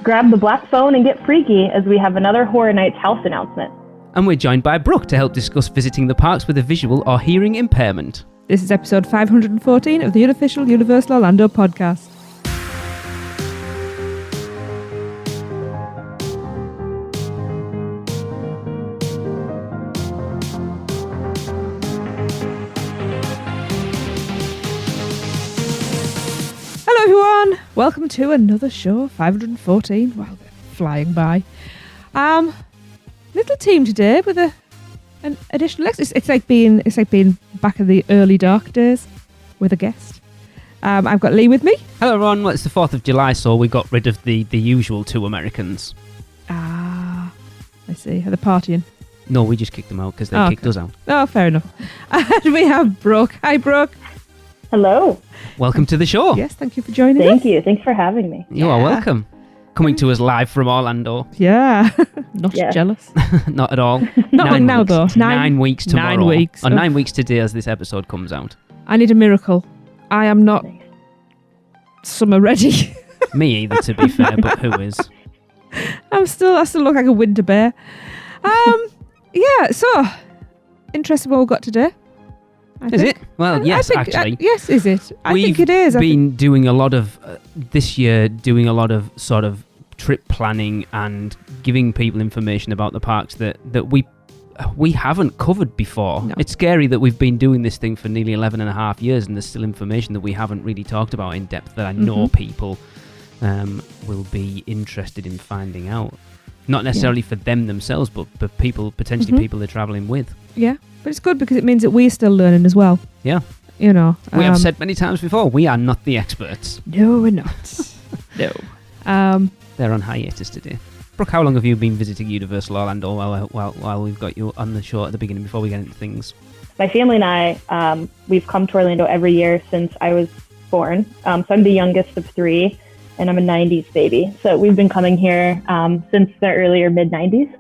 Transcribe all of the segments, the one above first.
grab the black phone and get freaky as we have another Horror Nights house announcement. And we're joined by Brooke to help discuss visiting the parks with a visual or hearing impairment. This is episode 514 of the Unofficial Universal Orlando Podcast. Hello everyone, welcome to another show, 514. Wow, they're flying by. Little team today with an additional. It's like being back in the early dark days with a guest. I've got Lee with me. Hello everyone, well, it's the 4th of July, so we got rid of the usual two Americans. I see. Are they partying? No, we just kicked them out because they kicked us out. Oh, fair enough. And we have Brooke. Hi, Brooke. Hello. Welcome to the show. Yes, thank you for joining us. Thank you. Thanks for having me. You are welcome. Coming to us live from Orlando. Yeah. Not jealous. Not at all. Not now, though. 9 weeks tomorrow. 9 weeks. Or 9 weeks today as this episode comes out. I need a miracle. I am not summer ready. Me either, to be fair, but who is? I still look like a winter bear. Yeah, so interesting what we've got today. Is it? Well, yes, actually. Yes, is it? I think it is. We've been doing a lot of, this year, doing a lot of sort of trip planning and giving people information about the parks that we haven't covered before. No. It's scary that we've been doing this thing for nearly 11 and a half years and there's still information that we haven't really talked about in depth that I know people will be interested in finding out. Not necessarily for them themselves, but people, potentially people they're travelling with. Yeah, but it's good because it means that we're still learning as well. Yeah. You know. We have said many times before, we are not the experts. No, we're not. No. They're on hiatus today. Brooke, how long have you been visiting Universal Orlando while we've got you on the show at the beginning before we get into things? My family and I, we've come to Orlando every year since I was born. So I'm the youngest of three, and I'm a 90s baby. So we've been coming here since the earlier mid-90s.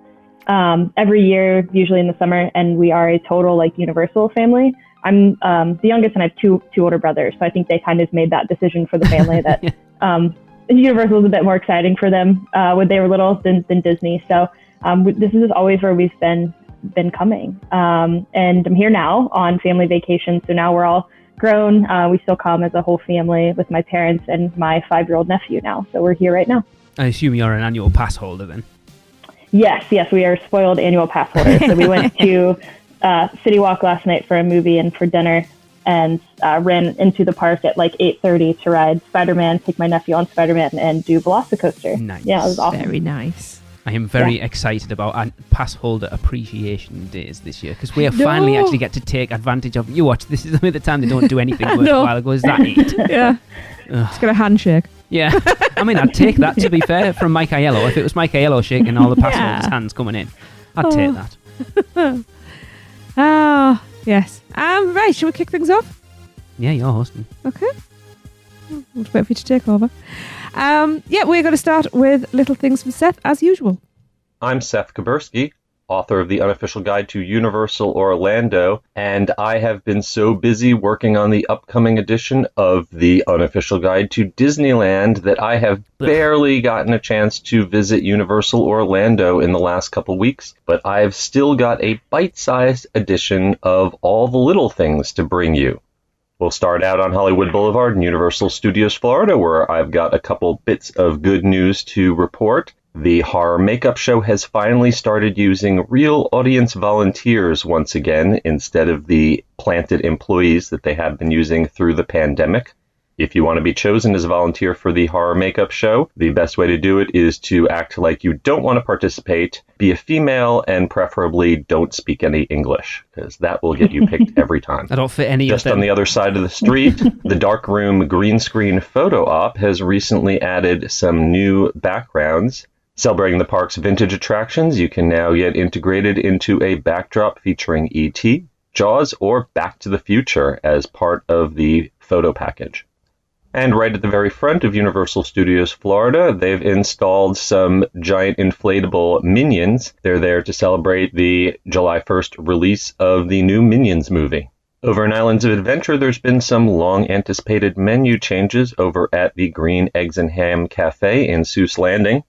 Every year, usually in the summer, and we are a total Universal family. I'm the youngest, and I have two older brothers, so I think they kind of made that decision for the family that Universal was a bit more exciting for them when they were little than Disney. So this is always where we've been coming, and I'm here now on family vacation. So now we're all grown. We still come as a whole family with my parents and my 5-year-old nephew now. So we're here right now. I assume you're an annual pass holder then. Yes, we are spoiled annual pass holders. So we went to City Walk last night for a movie and for dinner, and ran into the park at 8:30 to ride Spider-Man, take my nephew on Spider-Man, and do Velocicoaster. Nice. Yeah, it was awesome. Very nice. I am very excited about pass holder appreciation days this year because we have finally actually get to take advantage of. You watch, this is the time they don't do anything worthwhile. Is that it? Yeah. Just got a handshake. Yeah. I mean, I'd take that, to be fair, from Mike Aiello. If it was Mike Aiello shaking all the pass holders' hands coming in, I'd take that. Yes. Right, shall we kick things off? Yeah, you're hosting. Okay. I'll just wait for you to take over. We're going to start with little things from Seth, as usual. I'm Seth Kabursky, author of the Unofficial Guide to Universal Orlando, and I have been so busy working on the upcoming edition of the Unofficial Guide to Disneyland that I have barely gotten a chance to visit Universal Orlando in the last couple weeks, but I've still got a bite-sized edition of all the little things to bring you. We'll start out on Hollywood Boulevard in Universal Studios Florida, where I've got a couple bits of good news to report. The horror makeup show has finally started using real audience volunteers once again instead of the planted employees that they have been using through the pandemic. If you want to be chosen as a volunteer for the horror makeup show, the best way to do it is to act like you don't want to participate, be a female, and preferably don't speak any English, because that will get you picked every time. I don't fit any Just of them. on the other side of the street, the Dark Room green screen photo op has recently added some new backgrounds. Celebrating the park's vintage attractions, you can now get integrated into a backdrop featuring E.T., Jaws, or Back to the Future as part of the photo package. And right at the very front of Universal Studios Florida, they've installed some giant inflatable Minions. They're there to celebrate the July 1st release of the new Minions movie. Over in Islands of Adventure, there's been some long-anticipated menu changes over at the Green Eggs and Ham Cafe in Seuss Landing.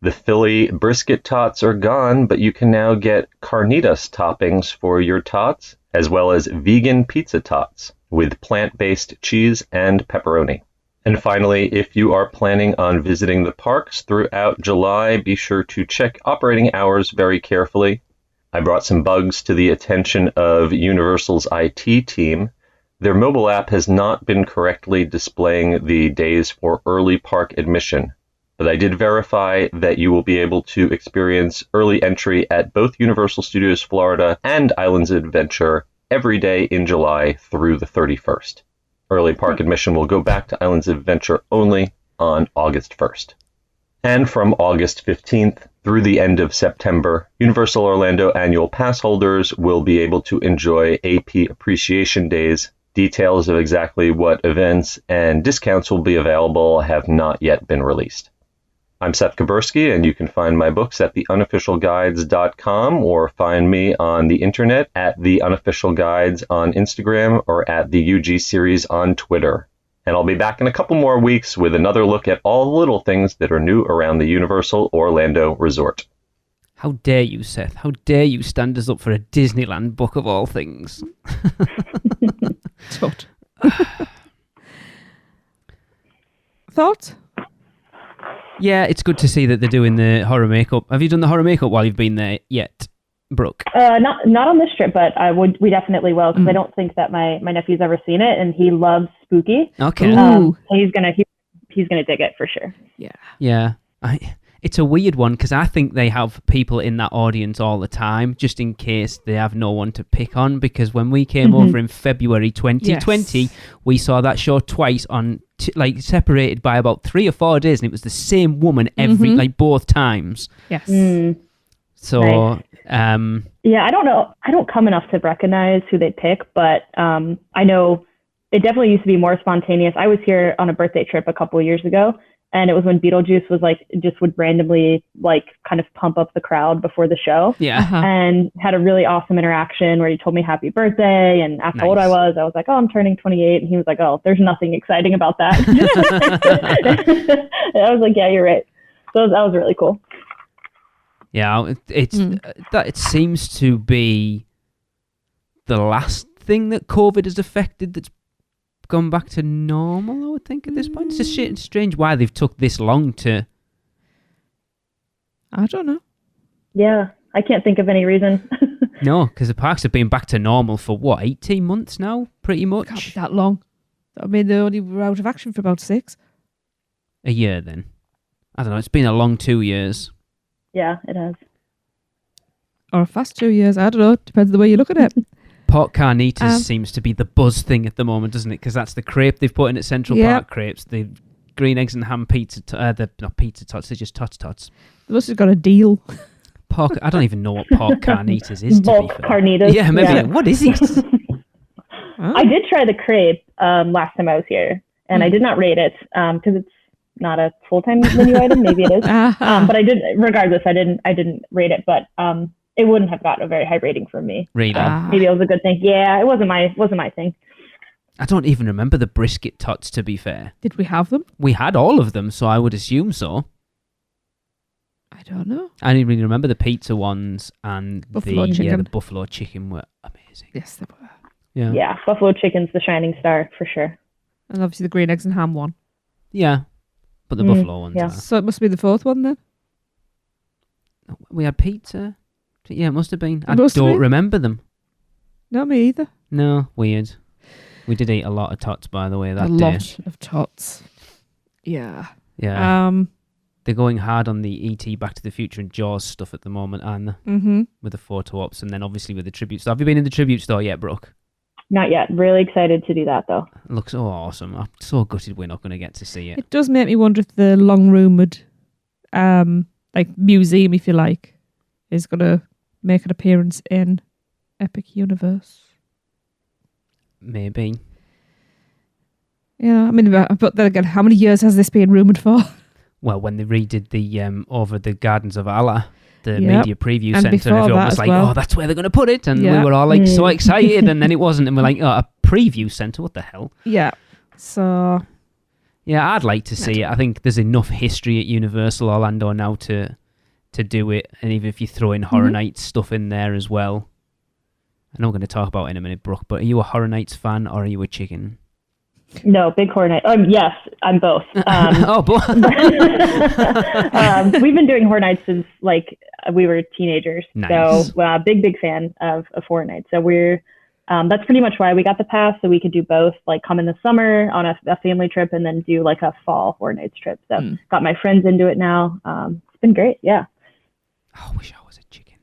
The Philly brisket tots are gone, but you can now get carnitas toppings for your tots, as well as vegan pizza tots with plant-based cheese and pepperoni. And finally, if you are planning on visiting the parks throughout July, be sure to check operating hours very carefully. I brought some bugs to the attention of Universal's IT team. Their mobile app has not been correctly displaying the days for early park admission. But I did verify that you will be able to experience early entry at both Universal Studios Florida and Islands of Adventure every day in July through the 31st. Early park admission will go back to Islands of Adventure only on August 1st. And from August 15th through the end of September, Universal Orlando annual pass holders will be able to enjoy AP Appreciation Days. Details of exactly what events and discounts will be available have not yet been released. I'm Seth Kabursky, and you can find my books at theunofficialguides.com or find me on the internet at The Unofficial Guides on Instagram or at the UG Series on Twitter. And I'll be back in a couple more weeks with another look at all the little things that are new around the Universal Orlando Resort. How dare you, Seth? How dare you stand us up for a Disneyland book of all things? Tut. Thoughts? Yeah, it's good to see that they're doing the horror makeup. Have you done the horror makeup while you've been there yet, Brooke? Not on this trip, but we definitely will, because I don't think that my nephew's ever seen it, and he loves spooky. Okay. He's gonna dig it for sure. Yeah. It's a weird one because I think they have people in that audience all the time, just in case they have no one to pick on. Because when we came over in February 2020, we saw that show twice on separated by about 3 or 4 days, and it was the same woman both times. Yes. So, nice. Yeah, I don't know. I don't come enough to recognize who they pick, but I know it definitely used to be more spontaneous. I was here on a birthday trip a couple of years ago, and it was when Beetlejuice was just would randomly kind of pump up the crowd before the show. Yeah. And had a really awesome interaction where he told me happy birthday and asked how old I was. I was like, oh, I'm turning 28. And he was like, oh, there's nothing exciting about that. And I was like, yeah, you're right. So that was really cool. Yeah, it seems to be the last thing that COVID has affected that's gone back to normal, I would think, at this point. It's just strange why they've took this long to... I don't know. Yeah, I can't think of any reason. No, because the parks have been back to normal for, 18 months now, pretty much? Can't be that long. I mean, they only were out of action for about 6. A year, then. I don't know, it's been a long 2 years. Yeah, it has. Or a fast 2 years, I don't know. Depends on the way you look at it. Pork carnitas seems to be the buzz thing at the moment, doesn't it? Because that's the crepe they've put in at Central Park Crepes. The green eggs and ham pizza, they're not pizza tots, they're just tots. They must have got a deal. Pork, I don't even know what pork carnitas is, Bulk to be fair. carnitas. Yeah, maybe. Yeah. What is it? I did try the crepe last time I was here, and I did not rate it because it's not a full-time menu item. Maybe it is. But I did, regardless, I didn't rate it, but it wouldn't have got a very high rating from me. Really? Maybe it was a good thing. Yeah, it wasn't my thing. I don't even remember the brisket tots, to be fair. Did we have them? We had all of them, so I would assume so. I don't know. I didn't really remember the pizza ones, and chicken. the buffalo chicken were amazing. Yes, they were. Yeah, buffalo chicken's the shining star for sure. And obviously the green eggs and ham one. Yeah, but the buffalo ones are. So it must be the 4th one then? We had pizza. Yeah, it must have been. I don't remember them. Not me either. No, weird. We did eat a lot of tots, by the way, that day. A lot of tots. Yeah. Yeah. They're going hard on the E.T. Back to the Future and Jaws stuff at the moment, aren't they? With the photo ops, and then obviously with the tribute store. Have you been in the tribute store yet, Brooke? Not yet. Really excited to do that, though. It looks so awesome. I'm so gutted we're not going to get to see it. It does make me wonder if the long-rumoured museum, if you like, is going to make an appearance in Epic Universe. Maybe. Yeah, I mean, but then again, how many years has this been rumoured for? Well, when they redid the Over the Gardens of Allah, the media preview centre, and everyone was like, oh, that's where they're going to put it. And we were all like so excited, and then it wasn't. And we're like, oh, a preview centre? What the hell? Yeah. So... Yeah, I'd like to see it. I think there's enough history at Universal Orlando now to do it, and even if you throw in Horror Nights stuff in there as well. I know we're going to talk about it in a minute, Brooke, but are you a Horror Nights fan or are you a chicken? No, big Horror Nights. Yes, I'm both. Both. We've been doing Horror Nights since we were teenagers. Nice. So big fan of Horror Nights. So we're that's pretty much why we got the pass, so we could do both, like come in the summer on a family trip and then do like a fall Horror Nights trip. So got my friends into it now. It's been great. Yeah. I wish I was a chicken.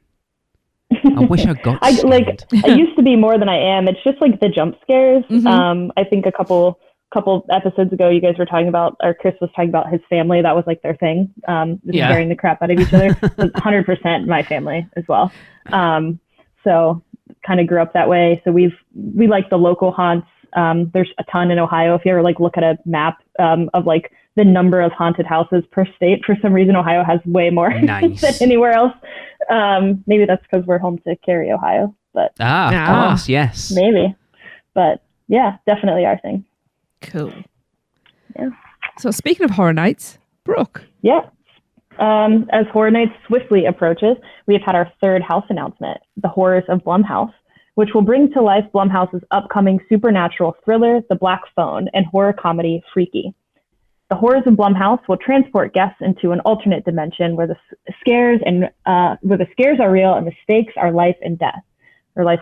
I wish I got scared. I used to be more than I am. It's just like the jump scares. I think a couple episodes ago, you guys were talking about, or Chris was talking about his family. That was like their thing. Scaring the crap out of each other. 100% my family as well. So kind of grew up that way. So we like the local haunts. There's a ton in Ohio. If you ever look at a map of like the number of haunted houses per state, for some reason Ohio has way more than anywhere else. Maybe that's because we're home to Cary, Ohio. But of course, yes. Maybe. But yeah, definitely our thing. Cool. Yeah. So speaking of Horror Nights, Brooke. Yeah. As Horror Nights swiftly approaches, we have had our third house announcement, The Horrors of Blumhouse, which will bring to life Blumhouse's upcoming supernatural thriller, The Black Phone, and horror comedy, Freaky. The Horrors of Blumhouse will transport guests into an alternate dimension where the scares are real and the stakes are life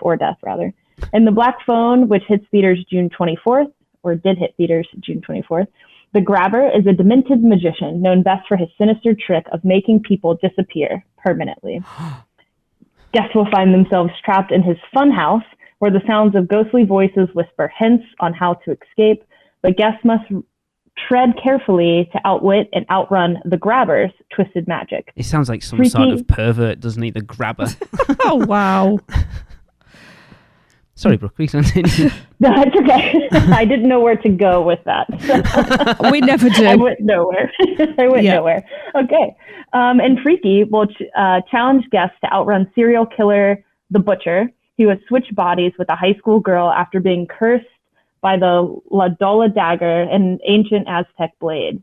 or death rather. In The Black Phone, which hits theaters June 24th, or did hit theaters June 24th, the Grabber is a demented magician known best for his sinister trick of making people disappear permanently. Guests will find themselves trapped in his funhouse, where the sounds of ghostly voices whisper hints on how to escape, but guests must tread carefully to outwit and outrun the Grabber's twisted magic. It sounds like some sort of pervert, doesn't he? The Grabber. Oh, wow. Sorry, Brooke, please continue. No, it's okay. I didn't know where to go with that. We never do. I went nowhere. Nowhere. Okay. And Freaky will challenge guests to outrun serial killer The Butcher, who has switched bodies with a high school girl after being cursed by the La Dola dagger and an ancient Aztec blade.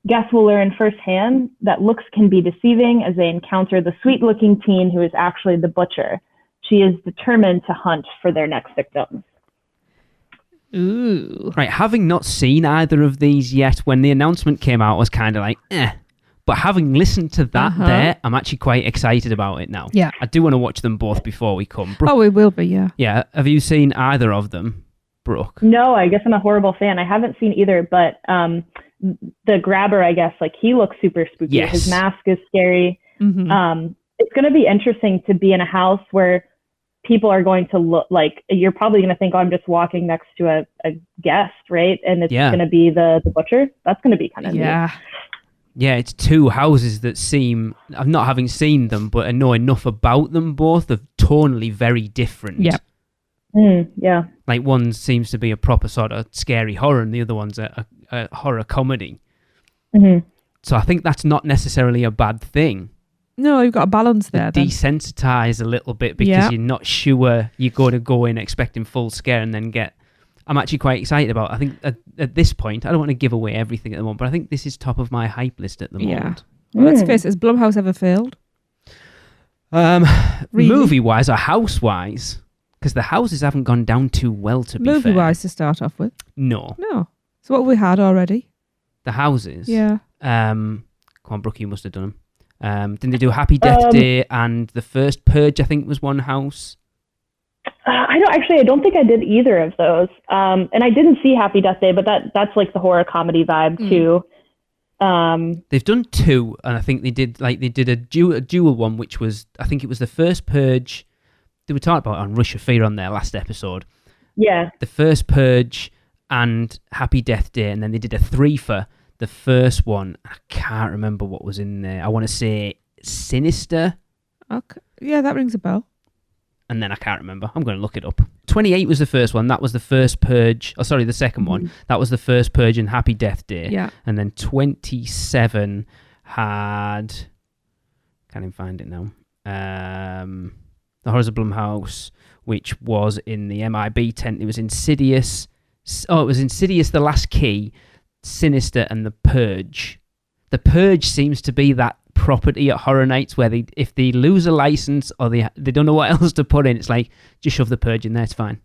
Guests will learn firsthand that looks can be deceiving as they encounter the sweet-looking teen who is actually the Butcher. She is determined to hunt for their next victims. Ooh. Right, having not seen either of these yet, when the announcement came out, I was kind of like, eh. But having listened to that there, I'm actually quite excited about it now. Yeah. I do want to watch them both before we come. Oh, we will be, yeah. Yeah. Have you seen either of them, Brooke? No, I guess I'm a horrible fan. I haven't seen either, but the Grabber, I guess, he looks super spooky. Yes. His mask is scary. Mm-hmm. It's going to be interesting to be in a house where people are going to look you're probably going to think, oh, I'm just walking next to a guest, right? And it's going to be the Butcher. That's going to be kind of neat. Yeah, it's two houses that seem, I'm not having seen them, but I know enough about them both, of tonally very different. Yeah. Yeah. Like one seems to be a proper sort of scary horror and the other one's a horror comedy. Mm-hmm. So I think that's not necessarily a bad thing. No, you've got a balance there. Desensitize a little bit because you're not sure you're going to go in expecting full scare and then get... I'm actually quite excited about it. I think at this point, I don't want to give away everything at the moment, but I think this is top of my hype list at the moment. Well, let's face it, has Blumhouse ever failed? Really? Movie-wise or house-wise? Because the houses haven't gone down too well, to be fair. Movie-wise to start off with? No. So what have we had already? The houses? Yeah. Come on, Brooke, you must have done them. Didn't they do Happy Death Day and The First Purge, I think, was one house? I don't think I did either of those. And I didn't see Happy Death Day, but that's like the horror comedy vibe too. They've done two, and I think they did a dual one, which was, I think it was The First Purge. They were talking about it on Rush of Fear on their last episode. Yeah. The First Purge and Happy Death Day, and then they did a three for the first one. I can't remember what was in there. I want to say Sinister. Okay. Yeah, that rings a bell. And then I can't remember. I'm going to look it up. 28 was the first one. That was the First Purge. Oh, sorry, the second one. That was the First Purge and Happy Death Day. Yeah. And then 27 had... Can't even find it now. The Horrors of Blumhouse, which was in the MIB tent. It was Insidious. Oh, it was Insidious, The Last Key, Sinister and The Purge. The Purge seems to be that property at Horror Nights where if they lose a license or they don't know what else to put in, it's like, just shove The Purge in there, it's fine.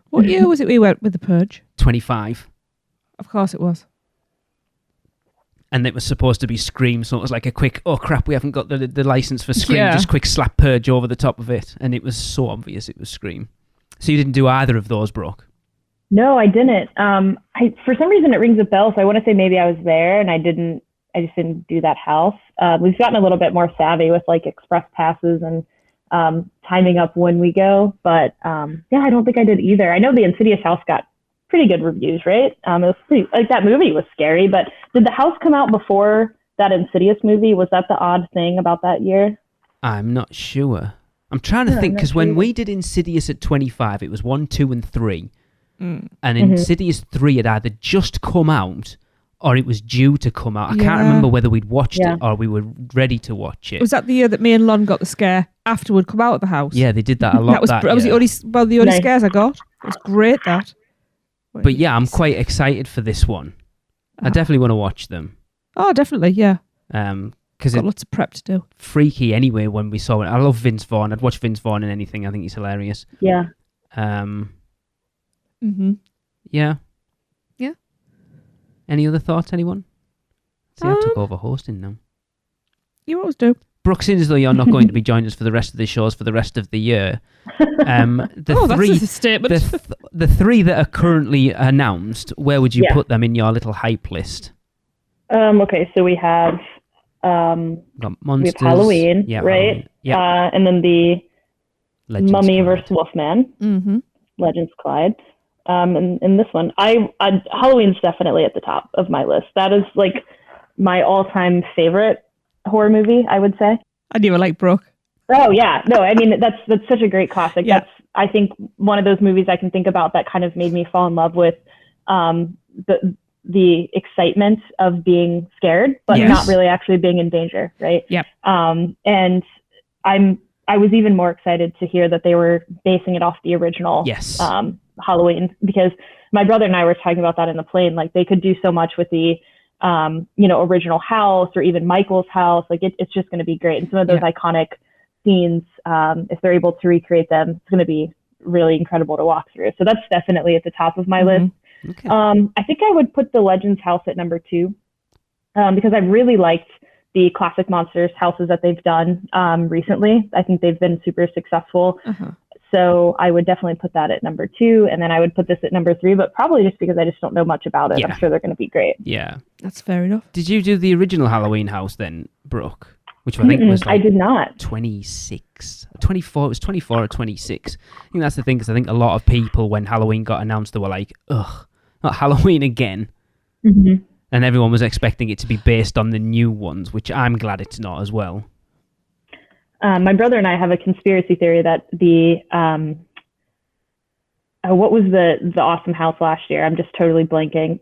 What year was it we went with The Purge? 25. Of course it was. And it was supposed to be Scream, so it was like a quick, oh crap, we haven't got the license for Scream, Yeah. just quick slap Purge over the top of it. And it was so obvious it was Scream. So you didn't do either of those, Brooke? No, I didn't. For some reason, it rings a bell. So I want to say maybe I was there, and I just didn't do that house. We've gotten a little bit more savvy with like express passes and timing up when we go. But yeah, I don't think I did either. I know the Insidious house got pretty good reviews, right? It was pretty, like, that movie was scary. But did the house come out before that Insidious movie? Was that the odd thing about that year? I'm not sure. I'm trying to think, because when we did Insidious at 25, it was 1, 2, and 3. And Insidious 3 had either just come out or it was due to come out. I can't remember whether we'd watched it or we were ready to watch it. Was that the year that me and Lon got the scare after we'd come out of the house? Yeah, they did that a lot. That was the only scares I got. It was great, that. But yeah, I'm quite excited for this one. I definitely want to watch them. Oh, definitely, yeah. Because got lots of prep to do. Freaky anyway when we saw it. I love Vince Vaughn. I'd watch Vince Vaughn in anything. I think he's hilarious. Yeah. Yeah. Yeah. Any other thoughts, anyone? See, I took over hosting now. You always do. Brooke, seeing as though you're not going to be joining us for the rest of the shows for the rest of the year, that's a statement. The three that are currently announced, where would you put them in your little hype list? Okay, so we have got Monsters, we have Halloween, right? Halloween. Yeah. And then the Legends Mummy Collide. versus Wolfman, Legends Collide. And this one, Halloween's definitely at the top of my list. That is like my all-time favorite horror movie, I would say. I knew I like Brooke. Oh yeah, no, I mean that's such a great classic. Yeah. That's, I think, one of those movies I can think about that kind of made me fall in love with the excitement of being scared, but not really actually being in danger, right? Yep. And I was even more excited to hear that they were basing it off the original Halloween, because my brother and I were talking about that in the plane. Like, they could do so much with the original house, or even Michael's house. Like, it's just going to be great. And some of those iconic scenes, if they're able to recreate them, it's going to be really incredible to walk through. So that's definitely at the top of my list. Okay. I think I would put the Legends house at number 2, because I really liked the classic monsters houses that they've done recently. I think they've been super successful. So I would definitely put that at number 2, and then I would put this at number 3, but probably just because I just don't know much about it. I'm sure they're going to be great. Yeah. That's fair enough. Did you do the original Halloween house then, Brooke? Which I think was like I did not. 24. It was 24 or 26. I think that's the thing, because I think a lot of people, when Halloween got announced, they were like, ugh, not Halloween again. And everyone was expecting it to be based on the new ones, which I'm glad it's not as well. My brother and I have a conspiracy theory that the what was the awesome house last year? I'm just totally blanking.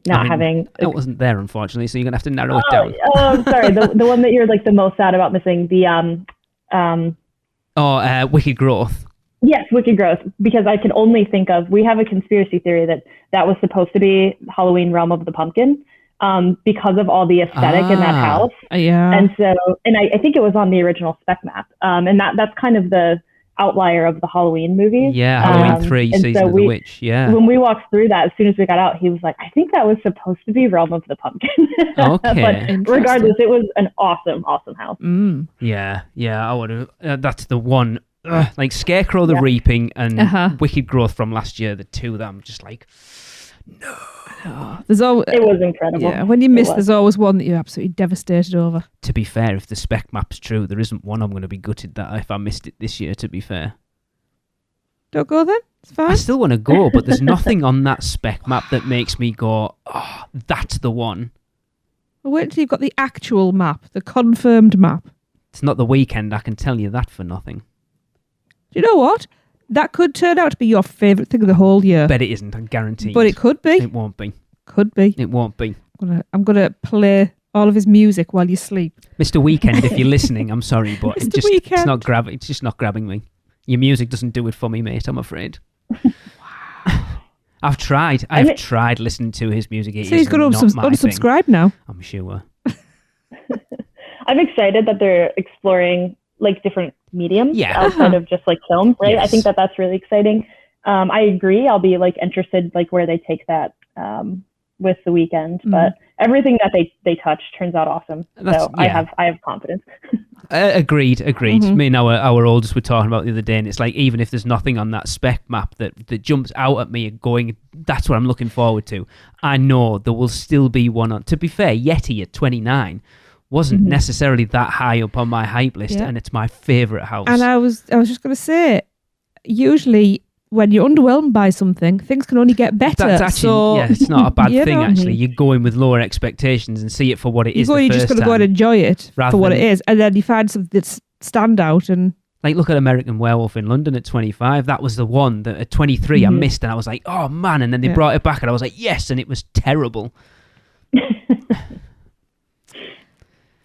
It wasn't there, unfortunately, so you're gonna have to narrow it down. Oh, sorry, the one that you're like the most sad about missing. The Wicked Growth. Yes, Wicked Growth, because I can only think of, we have a conspiracy theory that was supposed to be Halloween Realm of the Pumpkin, because of all the aesthetic in that house. Yeah. And so, I think it was on the original spec map. And that's kind of the outlier of the Halloween movies. Yeah, Halloween 3, Season of the Witch. Yeah. When we walked through that, as soon as we got out, he was like, I think that was supposed to be Realm of the Pumpkin. Okay. But regardless, it was an awesome, awesome house. Yeah, I would have. That's the one. Like Scarecrow the Reaping and Wicked Growth from last year, the two that I'm just like, no. It was incredible. Yeah, when you miss, there's always one that you're absolutely devastated over. To be fair, if the spec map's true, there isn't one I'm going to be gutted that if I missed it this year, to be fair. Don't go then, it's fine. I still want to go, but there's nothing on that spec map that makes me go, oh, that's the one. Well, wait till you've got the actual map, the confirmed map. It's not The Weekend, I can tell you that for nothing. Do you know what? That could turn out to be your favourite thing of the whole year. Bet it isn't, I guarantee. But it could be. It won't be. Could be. It won't be. I'm gonna play all of his music while you sleep. Mr. Weekend, if you're listening, I'm sorry, but it's just not grabbing me. Your music doesn't do it for me, mate, I'm afraid. I've tried. I've tried listening to his music. So he's going to unsubscribe now. I'm sure. I'm excited that they're exploring like different mediums outside of just like film, right? Yes. I think that that's really exciting. I agree. I'll be like interested like where they take that with The Weeknd, but everything that they touch turns out awesome. I have confidence. Agreed. Me and our oldest were talking about the other day, and it's like even if there's nothing on that spec map that jumps out at me and going, that's what I'm looking forward to. I know there will still be one on. To be fair, Yeti at 29 wasn't necessarily that high up on my hype list, and it's my favourite house. And I was just going to say, usually when you're underwhelmed by something, things can only get better. That's actually, it's not a bad thing, actually. You go in with lower expectations and see it for what it is. You're just going to go and enjoy it for what it is, and then you find something that's stand out. And like, look at American Werewolf in London at 25. That was the one that at 23 I missed, and I was like, oh man, and then they brought it back, and I was like, yes, and it was terrible.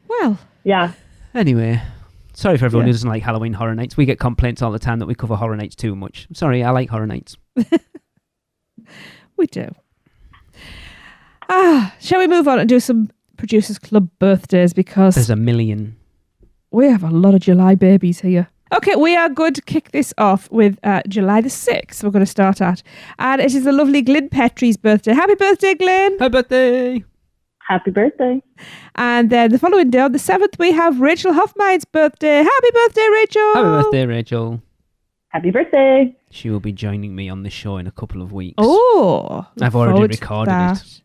Well. Yeah. Anyway. Sorry for everyone who doesn't like Halloween Horror Nights. We get complaints all the time that we cover Horror Nights too much. Sorry, I like Horror Nights. We do. Shall we move on and do some Producers Club birthdays, because there's a million. We have a lot of July babies here. Okay, we are going to kick this off with July the 6th. We're going to start at. And it is the lovely Glyn Petrie's birthday. Happy birthday, Glyn. Happy birthday. Happy birthday. And then the following day, on the 7th, we have Rachel Hoffmein's birthday. Happy birthday, Rachel. Happy birthday, Rachel. Happy birthday. She will be joining me on the show in a couple of weeks. Oh. I've already recorded it.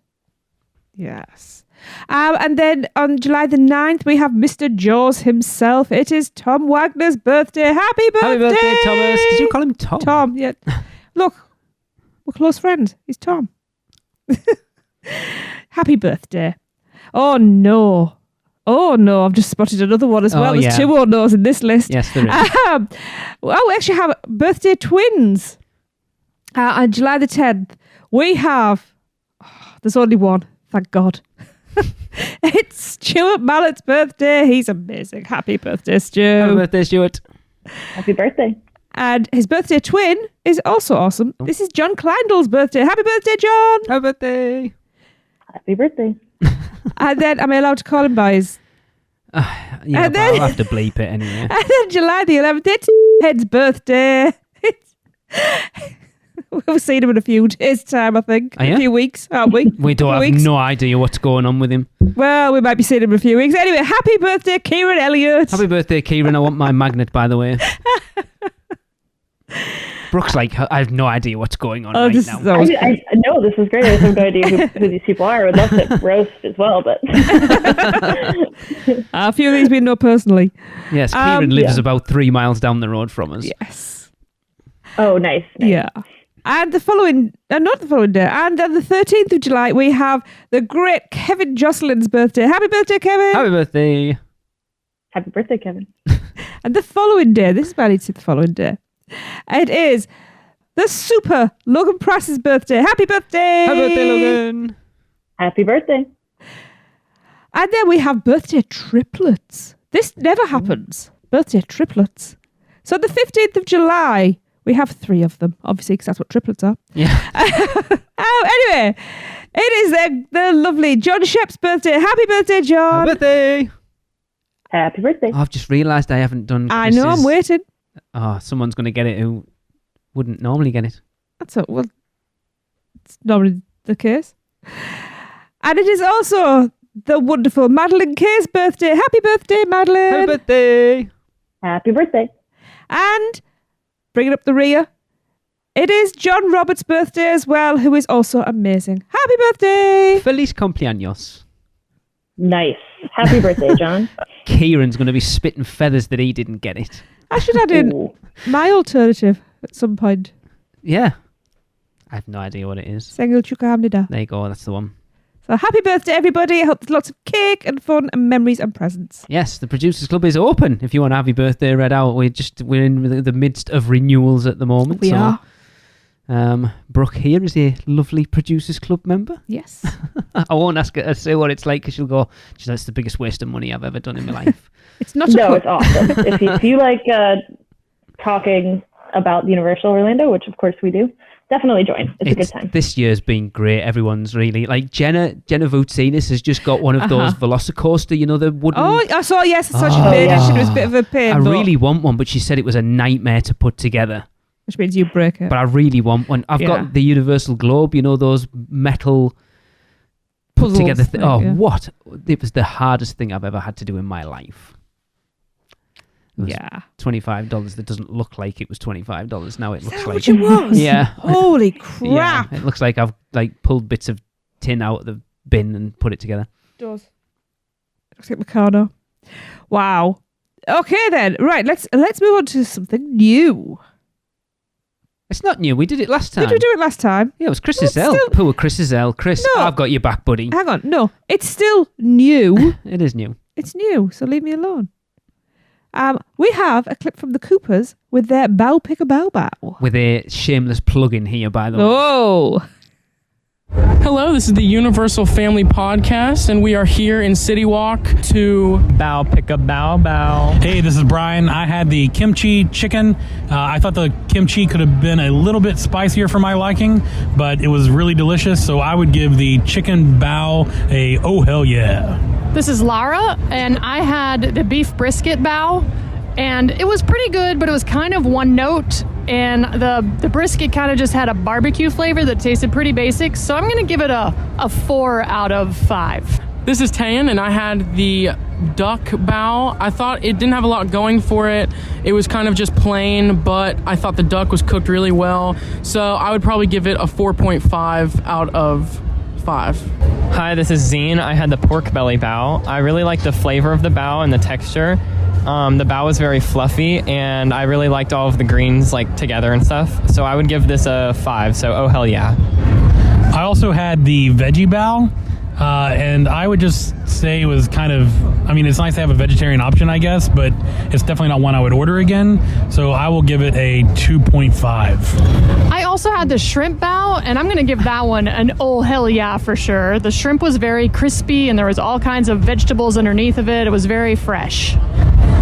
Yes. And then on July the 9th, we have Mr. Jaws himself. It is Tom Wagner's birthday. Happy birthday. Happy birthday, Thomas. Did you call him Tom? Tom, yeah. Look, we're close friends. He's Tom. Happy birthday. Oh no, I've just spotted another one as well. There's 2 no's in this list. Yes, there is. Well, we actually have birthday twins. On July the 10th, we have... there's only one, thank God. It's Stuart Mallett's birthday. He's amazing. Happy birthday, Stu. Happy birthday, Stuart. Happy birthday. And his birthday twin is also awesome. This is John Kleindl's birthday. Happy birthday, John. Happy birthday. Happy birthday. And then, am I allowed to call him by his... yeah, but I'll have to bleep it anyway. And then July the 11th, it's Head's birthday. We've seen him in a few days' time, I think. A few weeks, aren't we? We don't have no idea what's going on with him. Well, we might be seeing him in a few weeks. Anyway, happy birthday, Kieran Elliott. Happy birthday, Kieran. I want my magnet, by the way. Brooke's like, I have no idea what's going on right now. I know, this is great. I have no idea who these people are. I would love to roast as well, but... A few of these we know personally. Yes, Kieran lives about 3 miles down the road from us. Yes. Oh, nice. Yeah. And the following, not the following day, and on the 13th of July, we have the great Kevin Jocelyn's birthday. Happy birthday, Kevin. Happy birthday. Happy birthday, Kevin. And the following day, this is where I need to see the following day. It is the super Logan Price's birthday. Happy birthday. Happy birthday, Logan. Happy birthday. And then we have birthday triplets. This never happens. Birthday triplets. So the 15th of July, we have 3 of them, obviously, because that's what triplets are. Yeah. Anyway, it is the lovely John Shep's birthday. Happy birthday, John. Happy birthday. Happy birthday. Oh, I've just realised I haven't done... I know, I'm waiting. Oh, someone's going to get it who wouldn't normally get it. That's it. Well, it's normally the case. And it is also the wonderful Madeline Kay's birthday. Happy birthday, Madeline. Happy birthday. Happy birthday. And bringing up the rear, it is John Roberts' birthday as well, who is also amazing. Happy birthday. Feliz cumpleaños. Nice. Happy birthday, John. Kieran's going to be spitting feathers that he didn't get it. I should add in my alternative at some point. Yeah. I have no idea what it is. Sengil Chukahamnida. There you go, that's the one. So happy birthday, everybody. I hope there's lots of cake and fun and memories and presents. Yes, the Producers Club is open if you want a happy birthday read out. We're in the midst of renewals at the moment. We are. Brooke here is a lovely Producers Club member. Yes. I won't ask her to say what it's like because she'll go, that's the biggest waste of money I've ever done in my life. It's not it's awesome. If you like talking about Universal Orlando, which of course we do, definitely join. It's a good time. This year's been great. Everyone's really like Jenna Vutsinis has just got one of those Velocicoaster, the wooden. Oh, I saw she made it. It was a bit of a pain. I really want one, but she said it was a nightmare to put together. Which means you break it. But I really want one. I've got the Universal Globe, those metal put together. What? It was the hardest thing I've ever had to do in my life. $25. That doesn't look like it was $25. Now it looks like it was. Yeah. Holy crap! Yeah, it looks like I've pulled bits of tin out of the bin and put it together. It does. It looks like Meccano. Wow. Okay then. Right. Let's move on to something new. It's not new. We did it last time. Did we do it last time? Yeah, it was Chris's L. Poor Chris's L. Chris, No. I've got your back, buddy. Hang on. No, it's still new. It is new. It's new. So leave me alone. We have a clip from the Coopers with their Bow Pick a Bow Bow. With a shameless plug-in here, by the way. Oh. Hello, this is the Universal Family Podcast, and we are here in City Walk to Bow Pick a Bow Bow. Hey, this is Brian. I had the kimchi chicken. I thought the kimchi could have been a little bit spicier for my liking, but it was really delicious, so I would give the chicken bao a oh hell yeah. This is Lara, and I had the beef brisket bao, and it was pretty good, but it was kind of one note, and the brisket kind of just had a barbecue flavor that tasted pretty basic, so I'm going to give it a 4 out of 5. This is Tan, and I had the duck bao. I thought it didn't have a lot going for it. It was kind of just plain, but I thought the duck was cooked really well, so I would probably give it a 4.5 out of 5. Hi, this is Zine. I had the pork belly bao. I really liked the flavor of the bao and the texture. The bao was very fluffy, and I really liked all of the greens together and stuff. So I would give this a 5. So oh hell yeah. I also had the veggie bao, and I would just say it was kind of, it's nice to have a vegetarian option, I guess, but it's definitely not one I would order again. So I will give it a 2.5. I also had the shrimp bao, and I'm going to give that one an oh hell yeah for sure. The shrimp was very crispy, and there was all kinds of vegetables underneath of it. It was very fresh.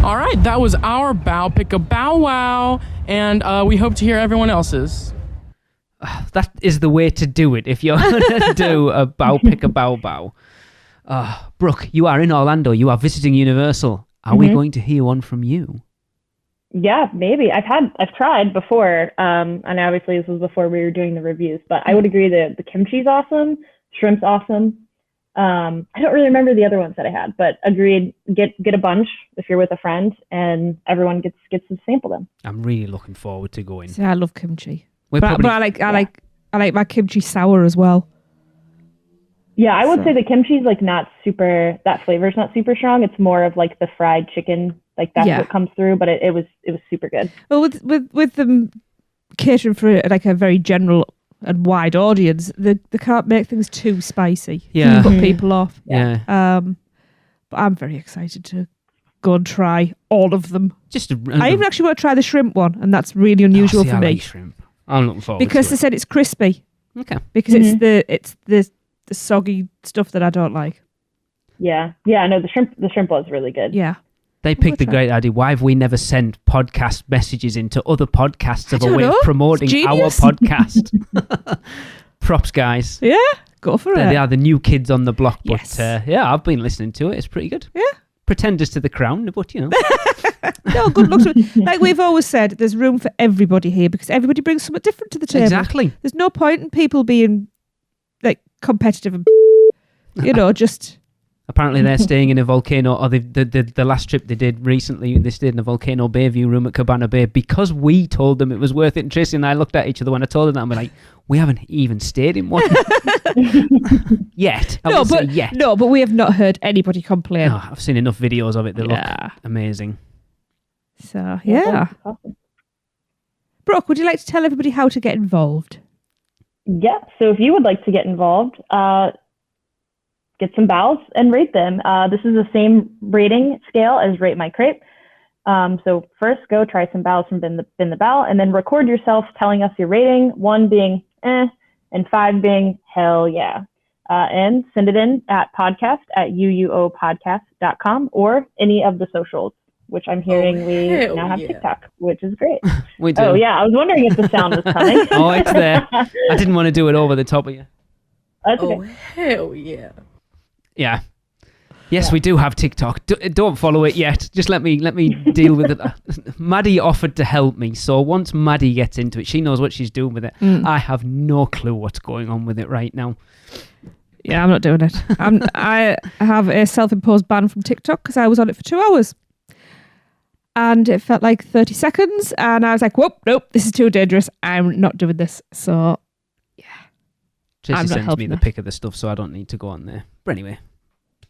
All right, that was our Bow Pick a Bow Wow, and we hope to hear everyone else's. That is the way to do it if you're going to do a Bow Pick a Bow Bow. Brooke, you are in Orlando. You are visiting Universal. Are we going to hear one from you? Yeah, maybe. I've tried before, and obviously this was before we were doing the reviews, but I would agree that the kimchi's awesome, shrimp's awesome. I don't really remember the other ones that I had, but agreed, get a bunch if you're with a friend, and everyone gets to sample them. I'm really looking forward to going. See, I love kimchi. But I like my kimchi sour as well. Yeah, I would say the kimchi's not super, that flavor's not super strong. It's more of the fried chicken, that's what comes through, but it was super good. Well, with them catering for a very general and wide audience, they can't make things too spicy. Yeah. Put people off. Yeah. But I'm very excited to go and try all of them. I even actually want to try the shrimp one, and that's really unusual for I me. like shrimp. I'm looking forward because to they said it's crispy. Okay. Because it's the soggy stuff that I don't like. Yeah. Yeah, no, the shrimp was really good. Yeah. They picked a great idea. Why have we never sent podcast messages into other podcasts of a way of promoting our podcast? Props, guys. Yeah, go for it. They are the new kids on the block. But Yes. I've been listening to it. It's pretty good. Yeah. Pretenders to the crown, but No, good luck to it. Like we've always said, there's room for everybody here because everybody brings something different to the table. Exactly. There's no point in people being competitive and just. Apparently they're staying in a volcano, or the last trip they did recently, they stayed in a Volcano Bay view room at Cabana Bay because we told them it was worth it. And Tracy and I looked at each other when I told them that, and we're like, we haven't even stayed in one yet. No, but we have not heard anybody complain. No, I've seen enough videos of it. They look amazing. So, yeah. Awesome. Brooke, would you like to tell everybody how to get involved? Yeah, so if you would like to get involved, get some bows and rate them. This is the same rating scale as Rate My Crepe. So first, go try some bows from Bin the Bow, and then record yourself telling us your rating, 1 being and 5 being hell yeah. And send it in at podcast@uuopodcast.com or any of the socials. which I'm hearing we now have TikTok, which is great. We do. Oh, yeah. I was wondering if the sound was coming. Oh, it's there. I didn't want to do it over the top of you. That's okay. Hell yeah. Yeah. Yes, we do have TikTok. Don't follow it yet. Just let me deal with it. Maddie offered to help me, so once Maddie gets into it, she knows what she's doing with it. I have no clue what's going on with it right now. Yeah, I'm not doing it. I have a self-imposed ban from TikTok because I was on it for 2 hours. And it felt like 30 seconds, and I was like, whoop, nope, this is too dangerous. I'm not doing this. So, yeah. Tracy sends me the pic of the stuff, so I don't need to go on there. But anyway.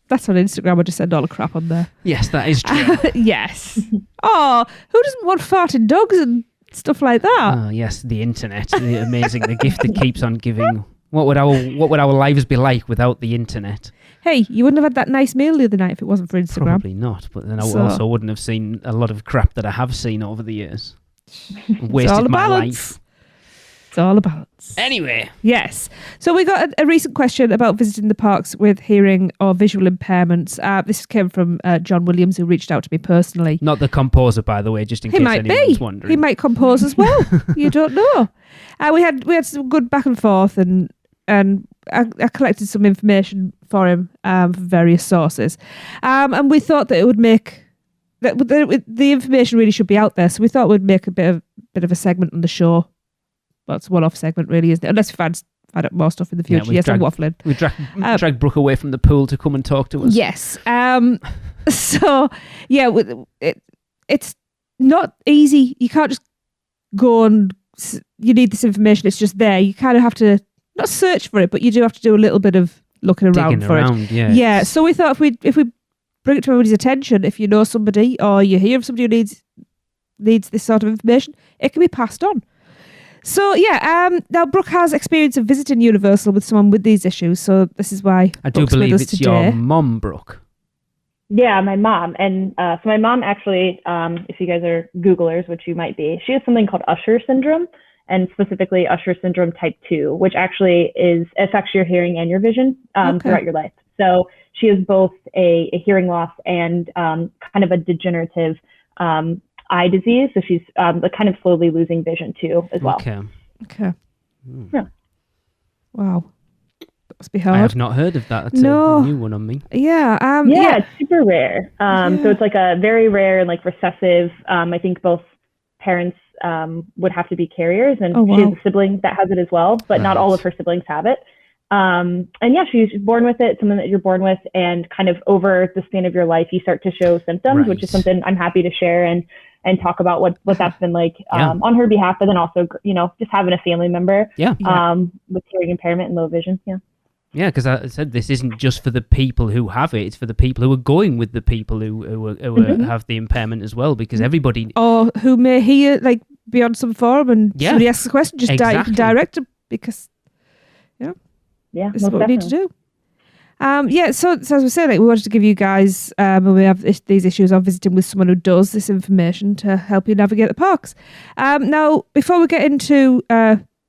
That's on Instagram. I just send all the crap on there. Yes, that is true. Yes. Oh, who doesn't want farting dogs and stuff like that? Oh, yes, the internet. The amazing, the gift that keeps on giving. What would our lives be like without the internet? Hey, you wouldn't have had that nice meal the other night if it wasn't for Instagram. Probably not, but then I also wouldn't have seen a lot of crap that I have seen over the years. Wasted my life. It's all a balance. Anyway. Yes. So we got a recent question about visiting the parks with hearing or visual impairments. This came from John Williams, who reached out to me personally. Not the composer, by the way, just in case anyone's wondering. He might compose as well. You don't know. We had some good back and forth, and I collected some information for him from various sources. And we thought that it would make... that the information really should be out there, so we thought we'd make a bit of a segment on the show. Well, it's a one-off segment, really, isn't it? Unless we find out more stuff in the future. Yes, I'm waffling. We dragged Brooke away from the pool to come and talk to us. Yes. So, yeah, it's not easy. You can't just go and... You need this information. It's just there. You kind of have to, not search for it, but you do have to do a little bit of looking around for it. Yeah. Yeah, so we thought if we bring it to everybody's attention, if you know somebody or you hear of somebody who needs this sort of information, it can be passed on. So, yeah, now Brooke has experience of visiting Universal with someone with these issues, so this is why I do believe it's today. Your mum, Brooke. Yeah, my mom. And so my mom actually, if you guys are Googlers, which you might be, she has something called Usher syndrome, and specifically Usher syndrome type 2, which actually affects your hearing and your vision throughout your life. So she has both a hearing loss and kind of a degenerative eye disease, so she's kind of slowly losing vision too as well. Okay. Yeah. Wow. That must be hard. I have not heard of that. That's a new one on me. Yeah. It's super rare. So it's like a very rare and like recessive. I think both parents would have to be carriers, and she has a sibling that has it as well, but not all of her siblings have it. And yeah, she's born with it, something that you're born with, and kind of over the span of your life, you start to show symptoms, which is something I'm happy to share and talk about what that's been like on her behalf, but then also, just having a family member with hearing impairment and low vision. Yeah, because I said this isn't just for the people who have it; it's for the people who are going with the people who have the impairment as well. Because everybody, or who may hear be on some forum and somebody asks a question, just direct them, because this is what we need to do. So as we said, we wanted to give you guys, when we have these issues of visiting with someone who does, this information to help you navigate the parks. Now, before we get into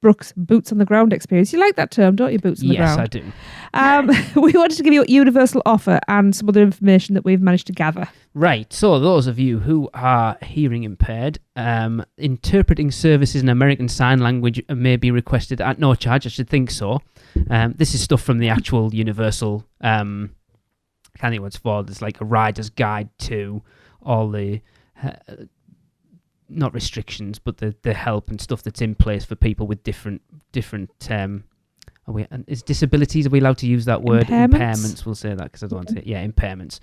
Brooke's boots on the ground experience, you like that term, don't you, boots on the ground? Yes, I do. We wanted to give you a universal offer and some other information that we've managed to gather. Right, so those of you who are hearing impaired, interpreting services in American Sign Language may be requested at no charge. I should think so. This is stuff from the actual Universal, I can't think what it's for. There's like a rider's guide to all the, not restrictions, but the help and stuff that's in place for people with different is disabilities, are we allowed to use that word? Impairments, we'll say that because I don't want to say it. Yeah, impairments.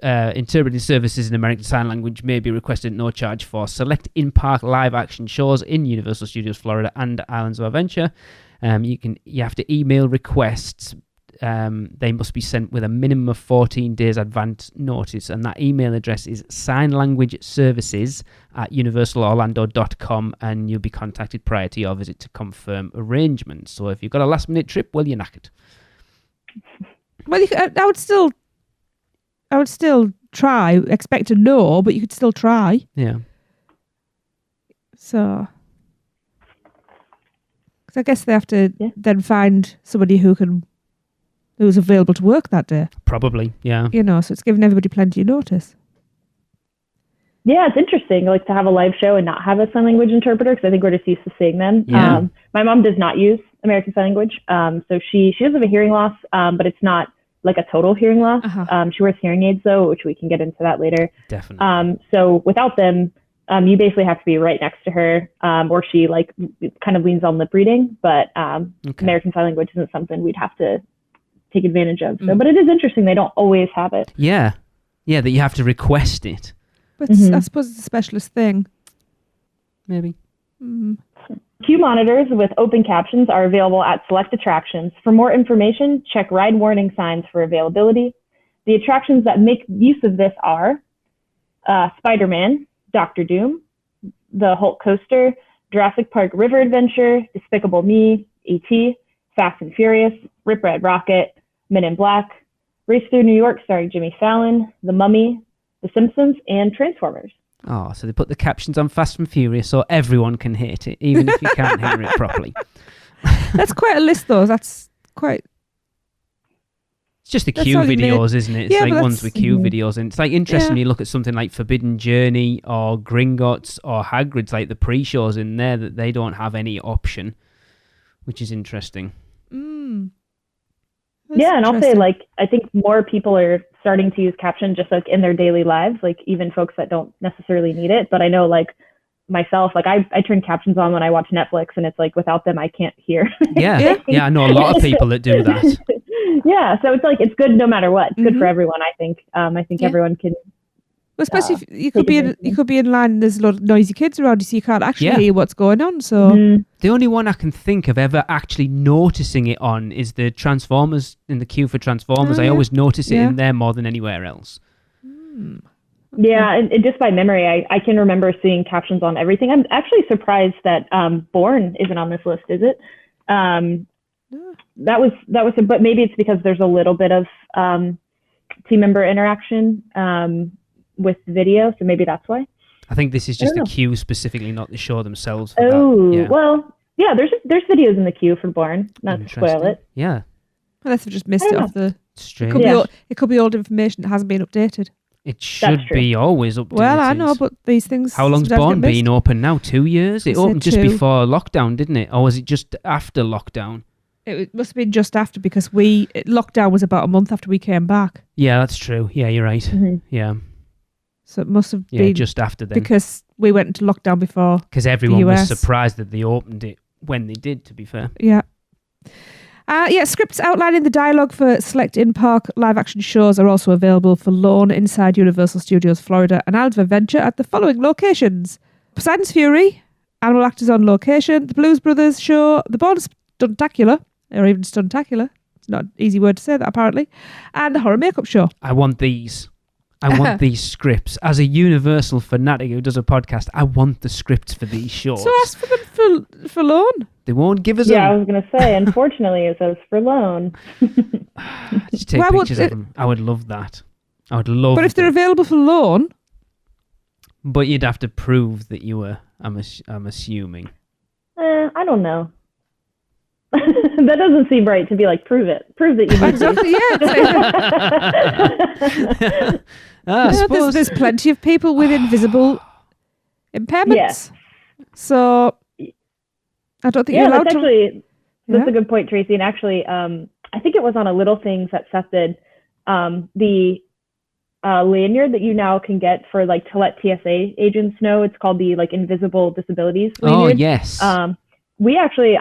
Interpreting services in American Sign Language may be requested at no charge for select in-park live action shows in Universal Studios Florida and Islands of Adventure. You have to email requests. They must be sent with a minimum of 14 days advance notice, and that email address is signlanguageservices@universalorlando.com, and you'll be contacted prior to your visit to confirm arrangements. So if you've got a last minute trip, well, you're knackered. Well, I would still try. Expect a no, but you could still try. Yeah. So, because I guess they have to then find somebody who's available to work that day. Probably, yeah. So it's giving everybody plenty of notice. Yeah, it's interesting, like to have a live show and not have a sign language interpreter, because I think we're just used to seeing them. Yeah. My mom does not use American Sign Language, so she does have a hearing loss, but it's not like a total hearing loss. She wears hearing aids though, which we can get into that later. Definitely. So without them, you basically have to be right next to her, or she like kind of leans on lip reading. But American Sign Language isn't something we'd have to take advantage of. So, but it is interesting; they don't always have it. Yeah, that you have to request it. But I suppose it's a specialist thing. Maybe. Queue monitors with open captions are available at select attractions. For more information, check ride warning signs for availability. The attractions that make use of this are Spider-Man, Doctor Doom, the Hulk Coaster, Jurassic Park River Adventure, Despicable Me, E.T., Fast and Furious, Rip Red Rocket, Men in Black, Race Through New York starring Jimmy Fallon, The Mummy, The Simpsons, and Transformers. Oh, so they put the captions on Fast and Furious so everyone can hate it, even if you can't hear it properly. That's quite a list, though. That's quite... It's just the queue videos, isn't it? It's like ones with queue videos. And it's like interesting when you look at something like Forbidden Journey or Gringotts or Hagrid's, like the pre-shows in there, that they don't have any option, which is interesting. Yeah, and I'll say, like, I think more people are starting to use caption just like in their daily lives, like even folks that don't necessarily need it. But I know, like myself, like I turn captions on when I watch Netflix, and it's like without them I can't hear. Yeah, I know a lot of people that do that. Yeah, so it's like it's good no matter what. It's good for everyone, I think. I think everyone can. Well, especially if you could be in line and there's a lot of noisy kids around you, so you can't actually hear what's going on. So the only one I can think of ever actually noticing it on is the Transformers, in the queue for Transformers. I always notice it in there more than anywhere else. Yeah, and just by memory, I can remember seeing captions on everything. I'm actually surprised that Born isn't on this list. Is it? That was, but maybe it's because there's a little bit of team member interaction with video, so maybe that's why. I think this is just the queue specifically, not the show themselves. Well, yeah. There's videos in the queue for Born. Not to spoil it. Yeah. Unless I've just missed it off the. Strange. It could be old information that hasn't been updated. It should be always updated. Well, I know, but these things. How long's Born been open now? 2 years? It opened just before lockdown, didn't it? Or was it just after lockdown? It must have been just after, because lockdown was about a month after we came back. Yeah, that's true. Yeah, you're right. Yeah. So it must have been just after then, because we went into lockdown before. Because everyone was surprised that they opened it when they did, to be fair. Yeah. Scripts outlining the dialogue for select in-park live-action shows are also available for loan inside Universal Studios Florida and Islands of Adventure at the following locations: Poseidon's Fury, Animal Actors on Location, the Blues Brothers Show, the Born Stuntacular, or even Stuntacular. It's not an easy word to say that, apparently. And the Horror Makeup Show. I want these. I want these scripts. As a Universal fanatic who does a podcast, I want the scripts for these shows. So ask for them for loan. They won't give us them. Yeah, I was going to say, unfortunately, it says for loan. Just take pictures of them. I would love that. I would love But if they're available for loan... But you'd have to prove that you were, I'm assuming. I don't know. That doesn't seem right to be like, prove it. Prove that you did. Exactly, yeah. There's plenty of people with invisible impairments. Yes. So I don't think you're allowed to... That's a good point, Tracy. And actually, I think it was on a Little Things that Seth did, the lanyard that you now can get for like to let TSA agents know. It's called the like Invisible Disabilities lanyard. Oh, yes. I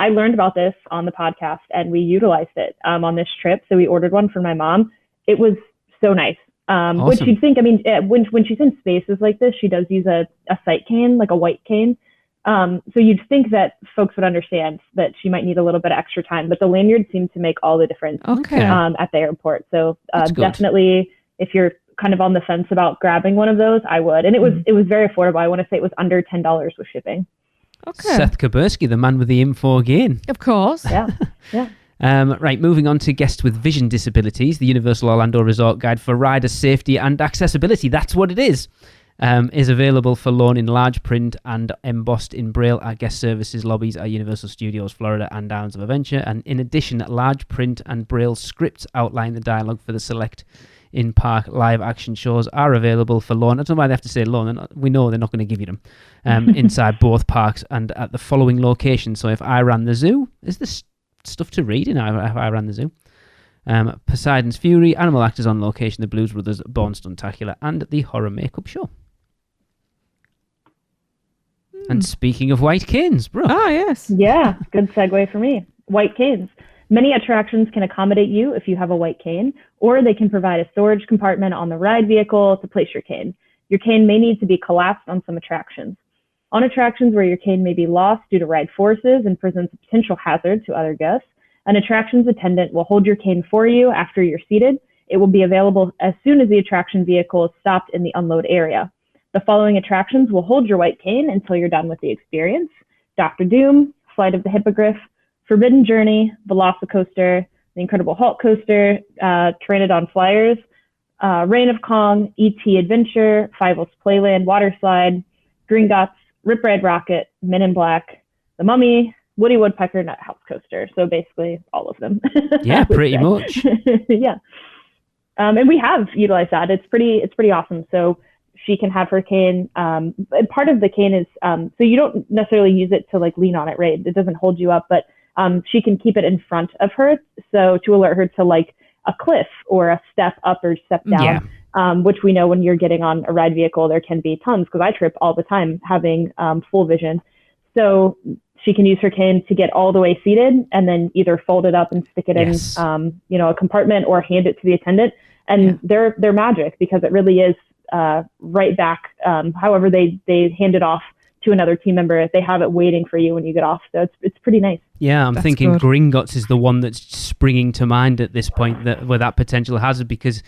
learned about this on the podcast, and we utilized it on this trip. So we ordered one for my mom. It was so nice. Awesome. Which you'd think, I mean, when she's in spaces like this, she does use a sight cane, like a white cane. So you'd think that folks would understand that she might need a little bit of extra time, but the lanyard seemed to make all the difference at the airport. So definitely, if you're kind of on the fence about grabbing one of those, I would. And it was very affordable. I want to say it was under $10 with shipping. Okay. Seth Kabursky, the man with the info again. Of course. Yeah. Right, moving on to guests with vision disabilities, the Universal Orlando Resort Guide for Rider Safety and Accessibility. That's what it is available for loan in large print and embossed in Braille at guest services lobbies at Universal Studios Florida and Islands of Adventure. And in addition, large print and Braille scripts outline the dialogue for the select in-park live action shows are available for loan. I don't know why they have to say loan. We know they're not going to give you them inside both parks and at the following locations. So if I ran the zoo, is this stuff to read in if I ran the zoo? Poseidon's Fury, Animal Actors on Location, the Blues Brothers Born Stuntacular, and the Horror Makeup Show. And speaking of white canes, bro. Oh, yes. Yeah, good segue for me. White canes. Many attractions can accommodate you if you have a white cane, or they can provide a storage compartment on the ride vehicle to place your cane. Your cane may need to be collapsed on some attractions. On attractions where your cane may be lost due to ride forces and presents a potential hazard to other guests, an attractions attendant will hold your cane for you after you're seated. It will be available as soon as the attraction vehicle is stopped in the unload area. The following attractions will hold your white cane until you're done with the experience: Dr. Doom, Flight of the Hippogriff, Forbidden Journey, Velocicoaster, The Incredible Hulk Coaster, Pteranodon Flyers, Reign of Kong, E.T. Adventure, Fievel's Playland Water Slide, Gringotts, Rip Ride Rocket, Men in Black, The Mummy, Woody Woodpecker Nut House Coaster. So basically all of them. Yeah, pretty much. Yeah. And we have utilized that. It's pretty awesome. So she can have her cane. Part of the cane is, so you don't necessarily use it to like lean on it, right? It doesn't hold you up, but she can keep it in front of her. So to alert her to like a cliff or a step up or step down, which we know when you're getting on a ride vehicle, there can be tons, because I trip all the time having full vision. So she can use her cane to get all the way seated and then either fold it up and stick it in, a compartment, or hand it to the attendant. And they're magic, because it really is right back. However they hand it off to another team member, they have it waiting for you when you get off. So it's pretty nice. Yeah, I'm thinking good. Gringotts is the one that's springing to mind at this point, where that potential hazard, because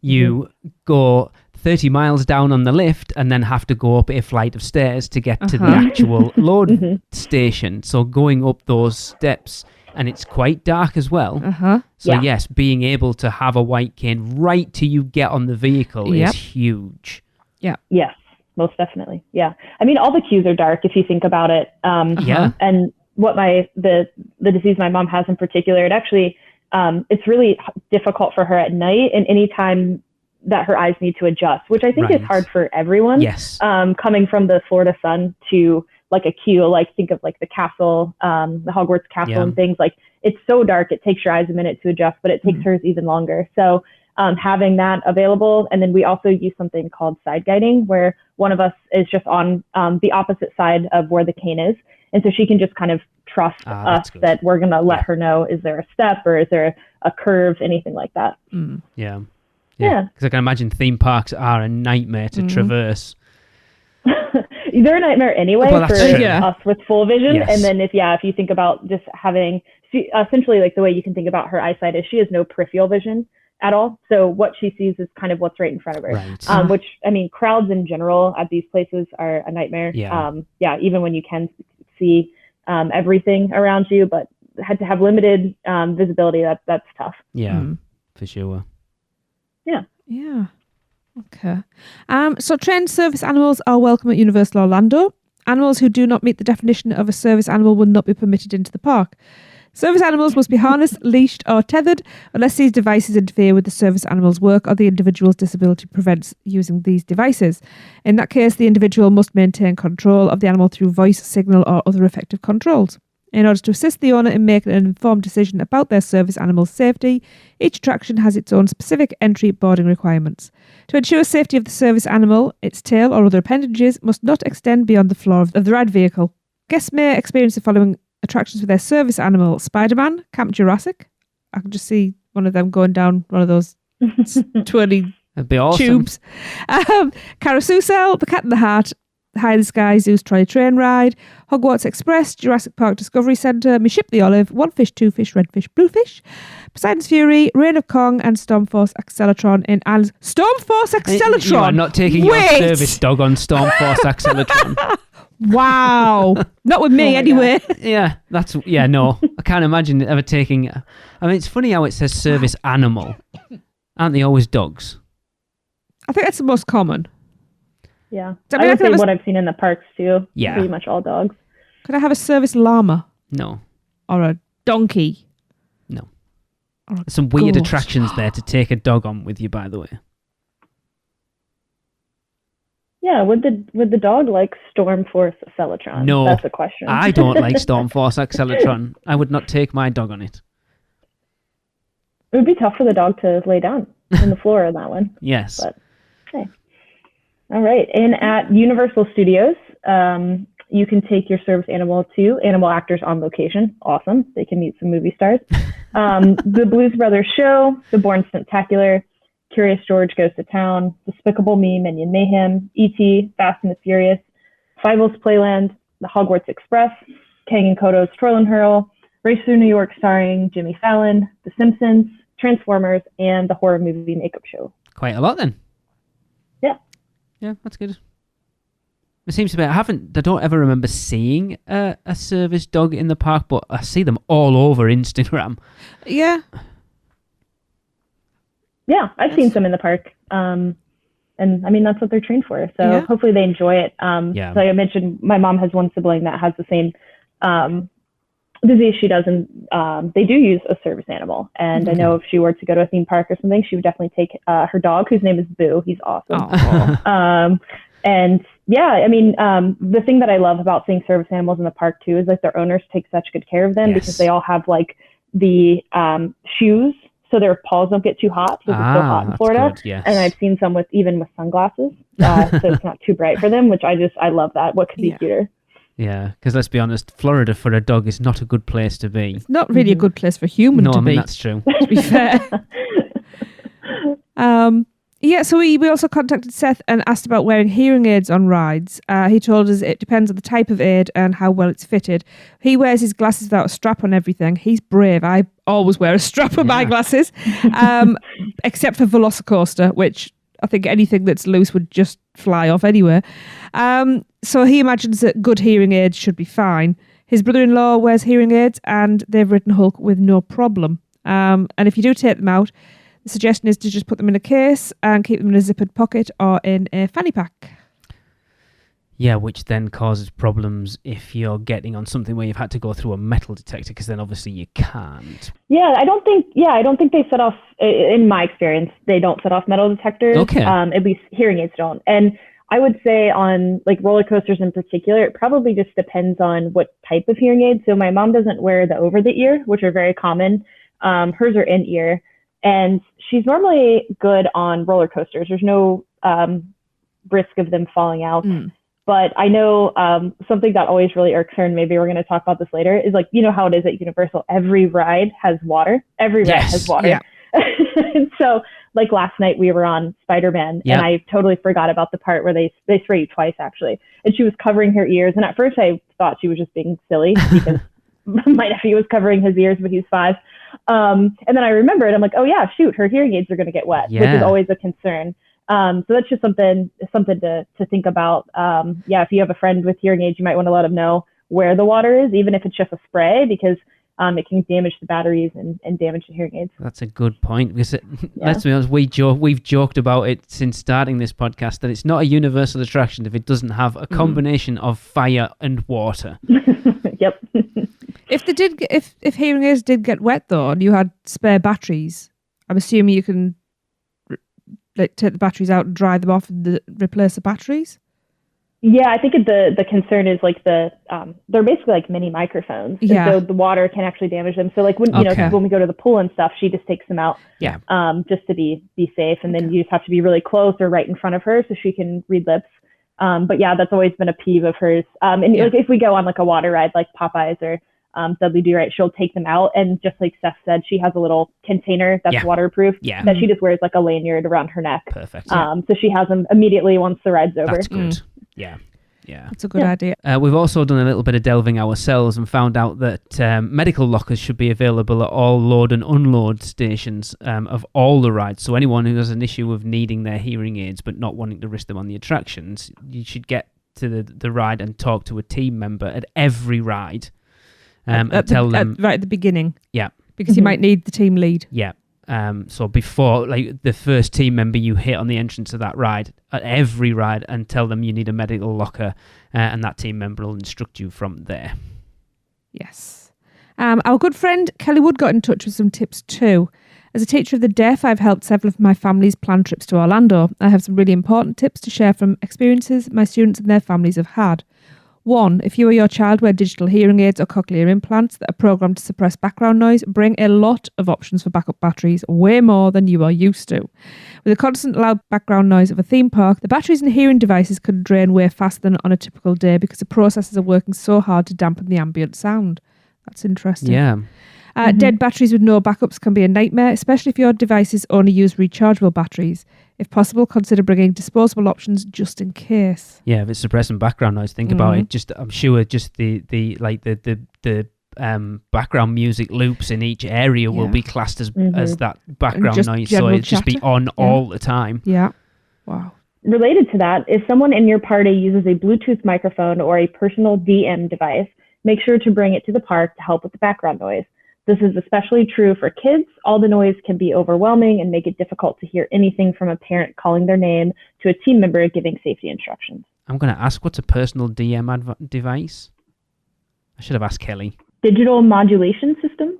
you go 30 miles down on the lift and then have to go up a flight of stairs to get to the actual load station. So going up those steps, and it's quite dark as well. So yes, being able to have a white cane right till you get on the vehicle is huge. Yeah. Yes, most definitely. Yeah. I mean, all the queues are dark if you think about it. And what the disease my mom has in particular, it actually, it's really difficult for her at night and any time that her eyes need to adjust, which I think is hard for everyone. Yes. Coming from the Florida sun to like a queue, like think of like the castle, the Hogwarts castle and things, like it's so dark, it takes your eyes a minute to adjust, but it takes hers even longer. So having that available. And then we also use something called side guiding, where one of us is just on the opposite side of where the cane is. And so she can just kind of trust us that we're going to let her know, is there a step or is there a curve, anything like that. Yeah. Because I can imagine theme parks are a nightmare to traverse. They're a nightmare anyway for us with full vision. And then if you think about just having, essentially like the way you can think about her eyesight is she has no peripheral vision at all. So what she sees is kind of what's right in front of her, which, I mean, crowds in general at these places are a nightmare. Even when you can see everything around you, but had to have limited visibility, that's tough. For sure. Yeah. Okay. So trained service animals are welcome at Universal Orlando. Animals who do not meet the definition of a service animal will not be permitted into the park. Service animals must be harnessed, leashed or tethered unless these devices interfere with the service animal's work or the individual's disability prevents using these devices. In that case, the individual must maintain control of the animal through voice, signal or other effective controls. In order to assist the owner in making an informed decision about their service animal's safety, each attraction has its own specific entry boarding requirements. To ensure safety of the service animal, its tail or other appendages must not extend beyond the floor of the ride vehicle. Guests may experience the following attractions with their service animal: Spider-Man, Camp Jurassic. I can just see one of them going down one of those twirly tubes. Carousel, The Cat in the Hat, High in the Sky, Zoo's Trolley Train Ride, Hogwarts Express, Jurassic Park Discovery Centre, Me Ship the Olive, One Fish, Two Fish, Red Fish, Blue Fish, Poseidon's Fury, Reign of Kong, and Stormforce Acceleratron in Islands. Stormforce Acceleratron? You are not taking your service dog on Stormforce Acceleratron. Wow. Not with me, anyway. No. I can't imagine ever taking... I mean, it's funny how it says service animal. Aren't they always dogs? I think that's the most common. Yeah. I would say what I've seen in the parks too. Yeah. Pretty much all dogs. Could I have a service llama? No. Or a donkey? No. Some weird ghost. attractions there to take a dog on with you, by the way. Yeah, would the dog like Stormforce Accelatron? No. That's the question. I don't like Stormforce Accelatron. I would not take my dog on it. It would be tough for the dog to lay down on the floor on that one. Yes. But hey. All right. And at Universal Studios, you can take your service animal to animal actors on location. Awesome. They can meet some movie stars. The Blues Brothers Show, The Bourne Spectacular, Curious George Goes to Town, Despicable Me, Minion Mayhem, E.T., Fast and the Furious, Fievel's Playland, The Hogwarts Express, Kang and Kodo's Twirl and Hurl, Race Through New York starring Jimmy Fallon, The Simpsons, Transformers, and the Horror Movie Makeup Show. Quite a lot then. Yeah. Yeah, that's good. It seems to be, I don't ever remember seeing a service dog in the park, but I see them all over Instagram. Yeah. Yeah, I've seen some in the park. And I mean, that's what they're trained for. So hopefully they enjoy it. Yeah. Like I mentioned, my mom has one sibling that has the same disease she does, and they do use a service animal. And I know if she were to go to a theme park or something, she would definitely take her dog, whose name is Boo. He's awesome. And yeah, I mean, the thing that I love about seeing service animals in the park too is like their owners take such good care of them because they all have like the shoes so their paws don't get too hot because it's so hot in Florida. Good, yes. And I've seen some with sunglasses, so it's not too bright for them, which I love that. What could be cuter? Yeah, because let's be honest, Florida for a dog is not a good place to be. It's not really a good place for human to be. That's true. To be fair. Yeah, so we also contacted Seth and asked about wearing hearing aids on rides. He told us it depends on the type of aid and how well it's fitted. He wears his glasses without a strap on everything. He's brave. I always wear a strap on my glasses, except for Velocicoaster, which I think anything that's loose would just fly off anywhere. So he imagines that good hearing aids should be fine. His brother-in-law wears hearing aids and they've ridden Hulk with no problem. And if you do take them out, the suggestion is to just put them in a case and keep them in a zippered pocket or in a fanny pack. Yeah, which then causes problems if you're getting on something where you've had to go through a metal detector, because then obviously you can't. Yeah, I don't think they set off, in my experience, they don't set off metal detectors. Okay. At least hearing aids don't. And I would say on like roller coasters in particular, it probably just depends on what type of hearing aid. So my mom doesn't wear the over the ear, which are very common. Hers are in ear. And she's normally good on roller coasters. There's no risk of them falling out. But I know something that always really irks her, and maybe we're going to talk about this later, is like, you know how it is at Universal. Every ride has water. Every ride has water. Yeah. And so like last night we were on Spider-Man and I totally forgot about the part where they spray you twice actually. And she was covering her ears. And at first I thought she was just being silly because my nephew was covering his ears, but he's 5. And then I remembered, I'm like, oh yeah, shoot, her hearing aids are going to get wet, which is always a concern. So that's just something to think about. If you have a friend with hearing aids, you might want to let them know where the water is, even if it's just a spray, because it can damage the batteries and damage the hearing aids. That's a good point, because let's be honest, we've joked about it since starting this podcast that it's not a universal attraction if it doesn't have a combination of fire and water. Yep. If hearing aids did get wet though, and you had spare batteries, I'm assuming you can take the batteries out and dry them off and replace the batteries. Yeah, I think the concern is like they're basically like mini microphones. Yeah. And so the water can actually damage them. So like when when we go to the pool and stuff, she just takes them out. Yeah. Just to be safe, and then you just have to be really close or right in front of her so she can read lips. But yeah, that's always been a peeve of hers. And like if we go on like a water ride like Popeyes or Dudley Do Right, she'll take them out, and just like Seth said, she has a little container that's waterproof that she just wears like a lanyard around her neck. Perfect. So she has them immediately once the ride's over. That's good. Yeah. That's a good idea. We've also done a little bit of delving ourselves and found out that medical lockers should be available at all load and unload stations of all the rides. So anyone who has an issue of needing their hearing aids but not wanting to risk them on the attractions, you should get to the ride and talk to a team member at every ride. Tell them right at the beginning. Yeah. Because you might need the team lead. Yeah. So before, like the first team member you hit on the entrance of that ride, at every ride, and tell them you need a medical locker, and that team member will instruct you from there. Yes. Our good friend Kelly Wood got in touch with some tips too. As a teacher of the deaf, I've helped several of my family's plan trips to Orlando. I have some really important tips to share from experiences my students and their families have had. 1. If you or your child wear digital hearing aids or cochlear implants that are programmed to suppress background noise, bring a lot of options for backup batteries, way more than you are used to. With the constant loud background noise of a theme park, the batteries and hearing devices could drain way faster than on a typical day because the processors are working so hard to dampen the ambient sound. That's interesting. Yeah. Dead batteries with no backups can be a nightmare, especially if your devices only use rechargeable batteries. If possible, consider bringing disposable options just in case. Yeah, if it's suppressing background noise, think about it. I'm sure the background music loops in each area will be classed as that background noise, so it'll just be on all the time. Yeah. Wow. Related to that, if someone in your party uses a Bluetooth microphone or a personal DM device, make sure to bring it to the park to help with the background noise. This is especially true for kids. All the noise can be overwhelming and make it difficult to hear anything from a parent calling their name to a team member giving safety instructions. I'm going to ask, what's a personal DM device? I should have asked Kelly. Digital modulation systems.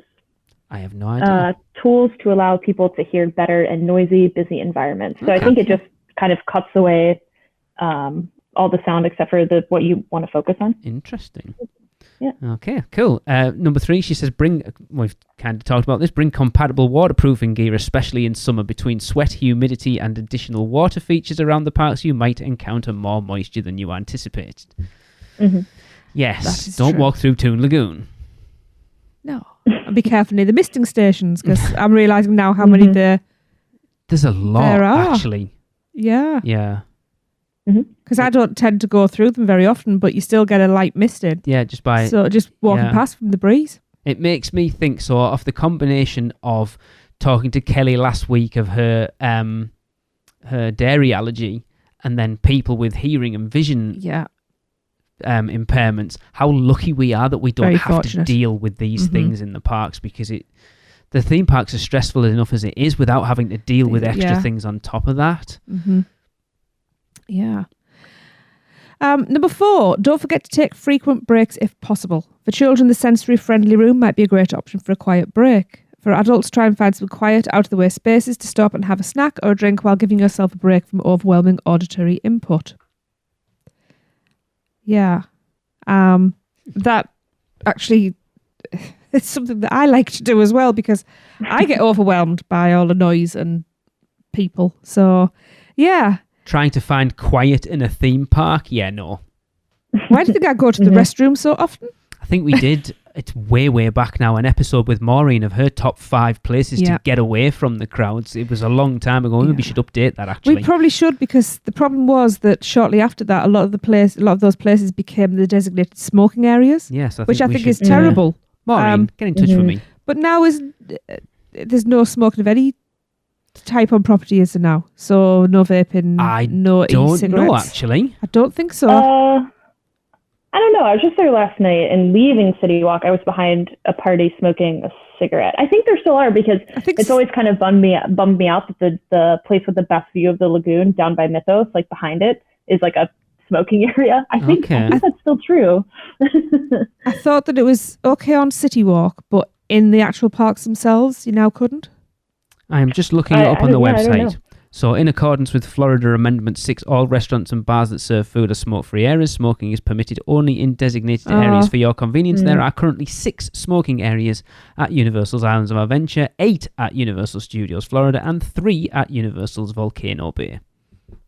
I have no idea. Tools to allow people to hear better in noisy, busy environments. So I think it just kind of cuts away all the sound except for what you want to focus on. Interesting. Yeah. Okay, cool. Number 3, she says, we've kind of talked about this, bring compatible waterproofing gear, especially in summer. Between sweat, humidity, and additional water features around the parks, you might encounter more moisture than you anticipated. Mm-hmm. Yes, don't walk through Toon Lagoon. No. And be careful near the misting stations, because I'm realising now how many There's a lot, actually. Yeah. Yeah. Because I don't tend to go through them very often, but you still get a light misted. Yeah, just walking past from the breeze. It makes me think of the combination of talking to Kelly last week of her dairy allergy, and then people with hearing and vision impairments. How lucky we are that we don't have to deal with these things in the parks, because the theme parks are stressful enough as it is without having to deal with extra things on top of that. Mm-hmm. Yeah. Number 4, don't forget to take frequent breaks if possible. For children, the sensory-friendly room might be a great option for a quiet break. For adults, try and find some quiet, out-of-the-way spaces to stop and have a snack or a drink while giving yourself a break from overwhelming auditory input. Yeah. That actually is something that I like to do as well, because I get overwhelmed by all the noise and people. So, yeah. Trying to find quiet in a theme park? Yeah, no. Why do you think I go to the restroom so often? I think we did, it's way back now, an episode with Maureen of her top 5 places to get away from the crowds. It was a long time ago. Maybe we should update that, actually. We probably should, because the problem was that shortly after that, a lot of those places became the designated smoking areas. Yes, which I think is terrible. Maureen, get in touch with me. But now there's no smoking of any type on property, is there now? So no vaping, no e-cigarettes. I don't know, actually. I don't think so. I don't know. I was just there last night, and leaving City Walk, I was behind a party smoking a cigarette. I think there still are, because it's always kind of bummed me out that the place with the best view of the lagoon down by Mythos, like behind it, is like a smoking area. I think that's still true. I thought that it was okay on City Walk, but in the actual parks themselves, you now couldn't. I am just looking it up on the website. So, in accordance with Florida Amendment 6, all restaurants and bars that serve food are smoke-free areas. Smoking is permitted only in designated areas. For your convenience, there are currently 6 smoking areas at Universal's Islands of Adventure, 8 at Universal Studios Florida, and 3 at Universal's Volcano Bay.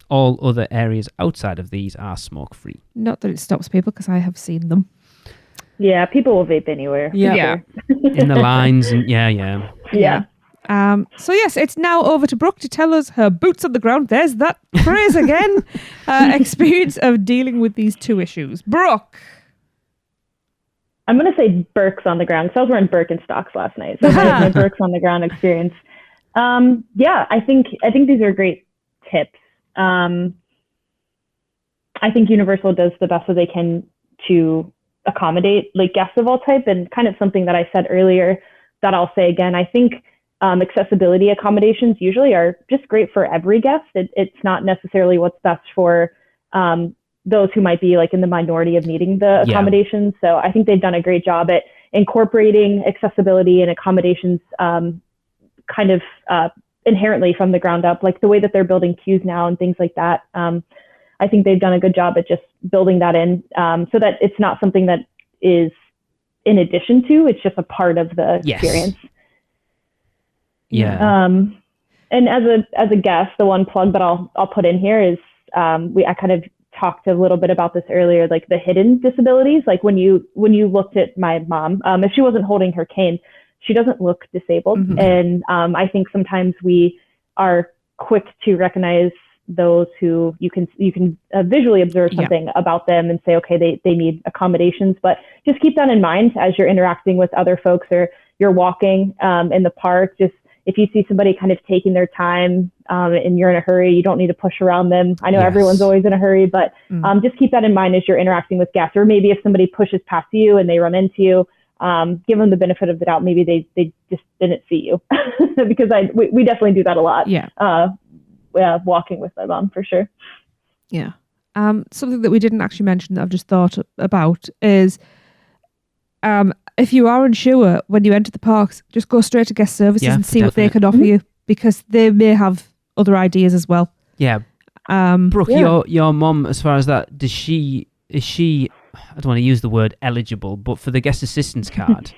All other areas outside of these are smoke-free. Not that it stops people, because I have seen them. Yeah, people will vape anywhere. Yeah. In the lines, and yeah. So yes, it's now over to Brooke to tell us her boots on the ground. There's that phrase again. Experience of dealing with these 2 issues. Brooke. I'm going to say Birks on the ground, because I was wearing Birkenstocks last night. So my Birks on the ground experience. I think these are great tips. I think Universal does the best that they can to accommodate like guests of all type, and kind of something that I said earlier that I'll say again. I think accessibility accommodations usually are just great for every guest. It's not necessarily what's best for those who might be like in the minority of needing the accommodations. So I think they've done a great job at incorporating accessibility and accommodations kind of inherently from the ground up, like the way that they're building queues now and things like that. I think they've done a good job at just building that in so that it's not something that is in addition to, it's just a part of the experience. Yeah. And as a guest, the one plug that I'll put in here is I kind of talked a little bit about this earlier, like the hidden disabilities. Like when you looked at my mom, if she wasn't holding her cane, she doesn't look disabled. Mm-hmm. And I think sometimes we are quick to recognize those who you can visually observe something about them and say, okay, they need accommodations. But just keep that in mind as you're interacting with other folks or you're walking in the park. Just if you see somebody kind of taking their time and you're in a hurry, you don't need to push around them. I know everyone's always in a hurry, but just keep that in mind as you're interacting with guests. Or maybe if somebody pushes past you and they run into you, give them the benefit of the doubt. Maybe they just didn't see you because we definitely do that a lot. Walking with my mom for sure. Yeah. Something that we didn't actually mention that I've just thought about is if you are unsure when you enter the parks, just go straight to guest services and see what they can offer you, because they may have other ideas as well. Yeah. Brooke, your mom, as far as that, is she, I don't want to use the word eligible, but for the guest assistance card?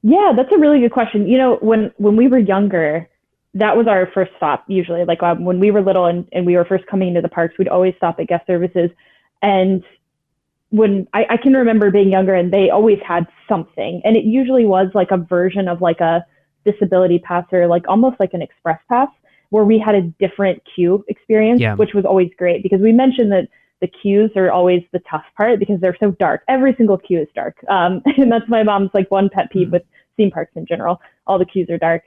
Yeah, that's a really good question. You know, when we were younger, that was our first stop usually. Like when we were little and we were first coming into the parks, we'd always stop at guest services. And when I can remember being younger and they always had something, and it usually was like a version of like a disability pass or like almost like an express pass where we had a different queue experience, which was always great because we mentioned that the queues are always the tough part because they're so dark. Every single queue is dark. And that's my mom's like one pet peeve with theme parks in general. All the queues are dark.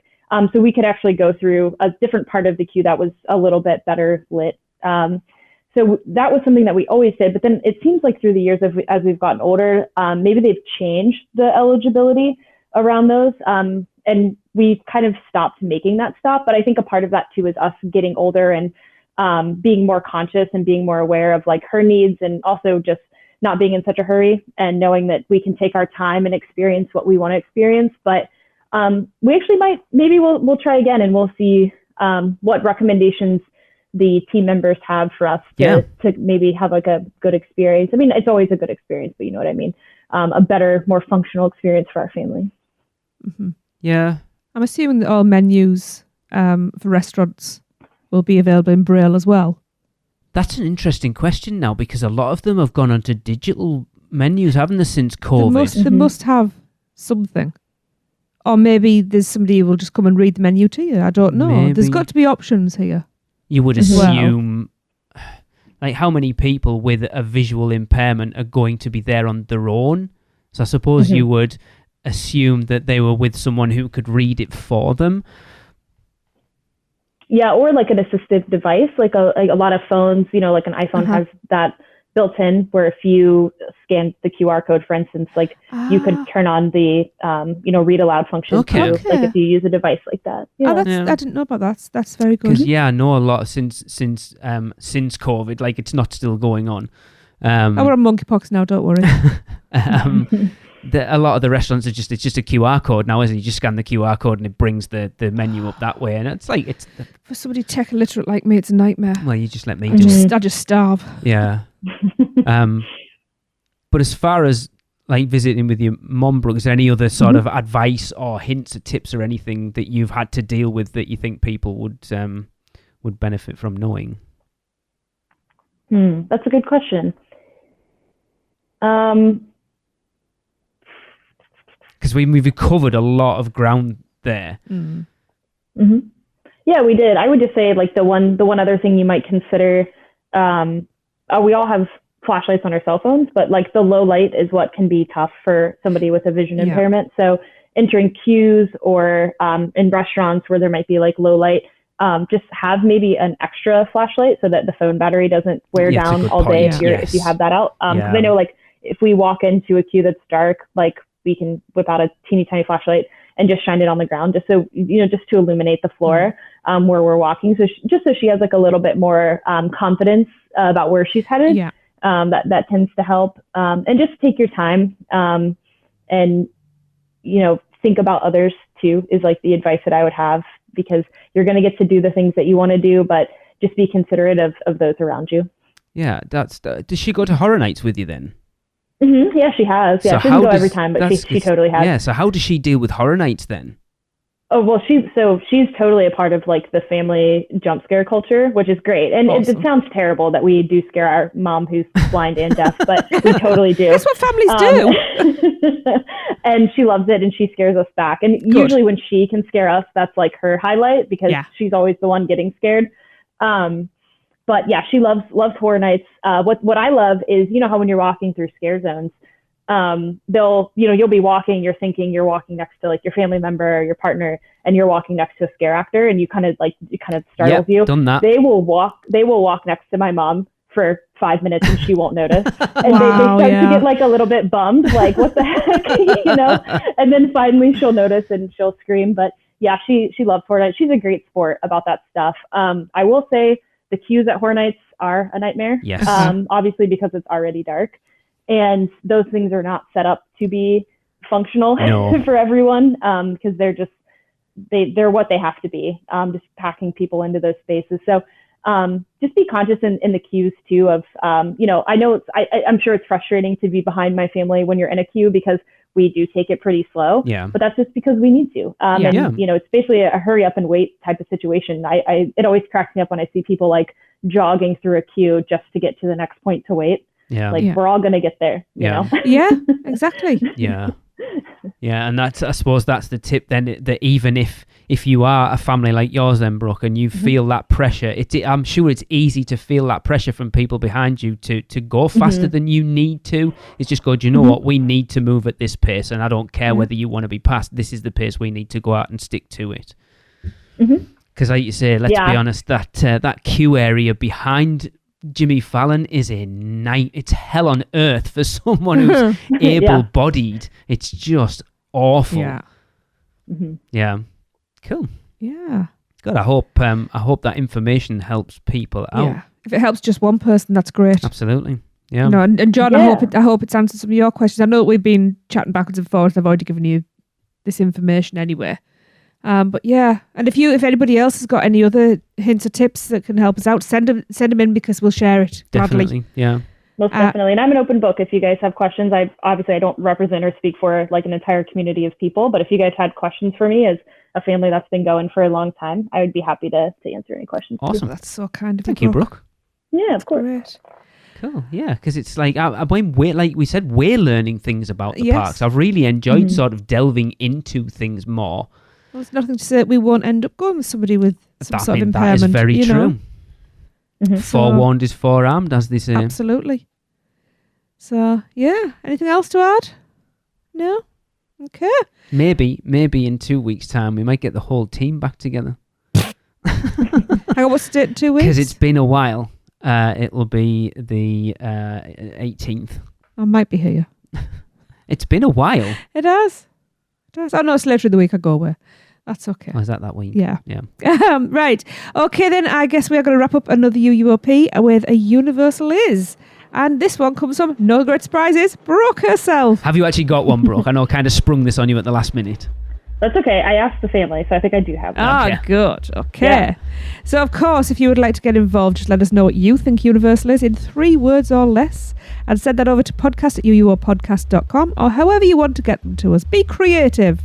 So we could actually go through a different part of the queue that was a little bit better lit. So that was something that we always did. But then it seems like through the years as we've gotten older, maybe they've changed the eligibility around those. And we kind of stopped making that stop. But I think a part of that too is us getting older and being more conscious and being more aware of like her needs, and also just not being in such a hurry and knowing that we can take our time and experience what we want to experience. But we actually maybe we'll try again and we'll see what recommendations the team members have for us to maybe have like a good experience. I mean, it's always a good experience, but you know what I mean? A better, more functional experience for our family. Mm-hmm. Yeah. I'm assuming that all menus for restaurants will be available in Braille as well. That's an interesting question now, because a lot of them have gone onto digital menus, haven't they, since COVID? They must have something. Or maybe there's somebody who will just come and read the menu to you. I don't know. Maybe. There's got to be options here. You would assume, like, how many people with a visual impairment are going to be there on their own? So I suppose you would assume that they were with someone who could read it for them. Yeah, or like an assistive device, like a lot of phones, you know, like an iPhone has that built in where if you scan the QR code, for instance, like you could turn on the, read aloud function too, like if you use a device like that. Yeah. I didn't know about that. That's very good. Because I know a lot since COVID, like it's not still going on. We're on monkeypox now, don't worry. A lot of the restaurants it's just a QR code now, isn't it? You just scan the QR code and it brings the menu up that way, and it's like for somebody tech illiterate like me, it's a nightmare. Well, you just let me I just starve. Yeah. But as far as like visiting with your mom, Brooke, is there any other sort of advice or hints or tips or anything that you've had to deal with that you think people would benefit from knowing? That's a good question. Because we've covered a lot of ground there. Yeah, we did. I would just say like the one other thing you might consider, we all have flashlights on our cell phones, but like the low light is what can be tough for somebody with a vision impairment. So entering queues or in restaurants where there might be like low light, just have maybe an extra flashlight so that the phone battery doesn't wear down all day if you have that out. Because I know like if we walk into a queue that's dark, like we can whip out a teeny tiny flashlight and just shine it on the ground, just so just to illuminate the floor where we're walking. So just so she has like a little bit more confidence about where she's headed. that tends to help. And just take your time, and, you know, think about others too, is like the advice that I would have, because you're going to get to do the things that you want to do, but just be considerate of those around you. Yeah, does she go to horror nights with you then? Mm-hmm. Yeah, she has. Yeah, so she doesn't go every time, but she totally has. Yeah, so how does she deal with horror nights then? Oh, well, she's totally a part of like the family jump scare culture, which is great. And Awesome. it sounds terrible that we do scare our mom who's blind and deaf, but we totally do. That's what families do. And she loves it, and she scares us back. And usually when she can scare us, that's like her highlight, because she's always the one getting scared. But yeah, she loves horror nights. What I love is, you know how when you're walking through scare zones, you'll be walking, you're thinking you're walking next to like your family member or your partner, and you're walking next to a scare actor, and it kind of startles you. Done that. They will walk next to my mom for 5 minutes and she won't notice. And Wow, they start to get like a little bit bummed, like what the heck, you know? And then finally she'll notice and she'll scream. But yeah, she loves horror nights. She's a great sport about that stuff. I will say the queues at horror nights are a nightmare. Yes. Obviously because it's already dark. And those things are not set up to be functional for everyone, because they're what they have to be, just packing people into those spaces. So just be conscious in the queues too of, you know, I know I'm sure it's frustrating to be behind my family when you're in a queue, because we do take it pretty slow, but that's just because we need to. And, you know, it's basically a hurry up and wait type of situation. It always cracks me up when I see people like jogging through a queue just to get to the next point to wait. We're all going to get there, you know? Yeah, exactly. Yeah. Yeah, and I suppose that's the tip then, that even if you are a family like yours then, Brooke, and you feel that pressure, I'm sure it's easy to feel that pressure from people behind you to go faster than you need to. It's just go, do you know what, we need to move at this pace, and I don't care whether you want to be past, this is the pace we need to go out and stick to it. Because like you say, let's be honest, that queue area behind Jimmy Fallon is it's hell on earth for someone who's able-bodied. It's just awful. Yeah. Cool. Yeah. Good. I hope that information helps people out. Yeah. If it helps just one person, that's great. Absolutely. Yeah. No, and John, I hope it's answered some of your questions. I know that we've been chatting backwards and forwards. I've already given you this information anyway. But yeah, and if anybody else has got any other hints or tips that can help us out, send them in, because we'll share it gladly. Definitely, yeah. Most definitely. And I'm an open book if you guys have questions. I don't represent or speak for like an entire community of people, but if you guys had questions for me as a family that's been going for a long time, I would be happy to answer any questions. Awesome. That's so kind of you. Thank you, Brooke. Yeah, of course. Great. Cool, yeah, because it's like, like we said, we're learning things about the parks. I've really enjoyed sort of delving into things more. Well, there's nothing to say that we won't end up going with somebody with some sort of impairment. That is very true. Forewarned is forearmed, as they say. Absolutely. So, yeah. Anything else to add? No? Okay. Maybe in 2 weeks' time, we might get the whole team back together. Hang on, what's the date in 2 weeks? Because it's been a while. It'll be the 18th. I might be here. It's been a while. It has. Oh, no, it's later in the week I go away. That's okay. Oh, is that week? Yeah. Yeah. Right. Okay, then I guess we are going to wrap up another UUOP with a Universal Is. And this one comes from, no great surprises, Brooke herself. Have you actually got one, Brooke? I know I kind of sprung this on you at the last minute. That's okay. I asked the family, so I think I do have one. Okay. Good. Okay. Yeah. So, of course, if you would like to get involved, just let us know what you think Universal is in 3 words or less, and send that over to podcast@uuopodcast.com, or however you want to get them to us. Be creative.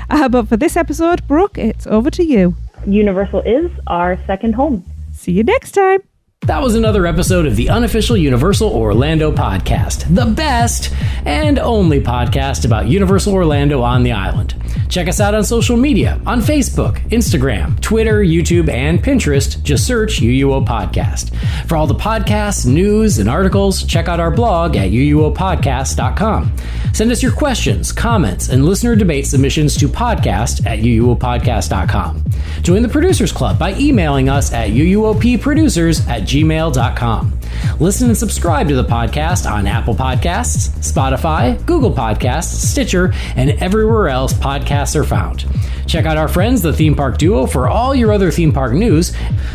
But for this episode, Brooke, it's over to you. Universal is our second home. See you next time. That was another episode of the Unofficial Universal Orlando Podcast, the best and only podcast about Universal Orlando on the island. Check us out on social media, on Facebook, Instagram, Twitter, YouTube, and Pinterest. Just search UUO Podcast. For all the podcasts, news, and articles, check out our blog at uuopodcast.com. Send us your questions, comments, and listener debate submissions to podcast@uuopodcast.com. Join the Producers Club by emailing us at uuopproducers@gmail.com. Listen and subscribe to the podcast on Apple Podcasts, Spotify, Google Podcasts, Stitcher, and everywhere else podcasts are found. Check out our friends, the Theme Park Duo, for all your other theme park news.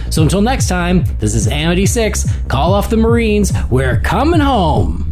So until next time, this is Amity 6. Call off the Marines. We're coming home.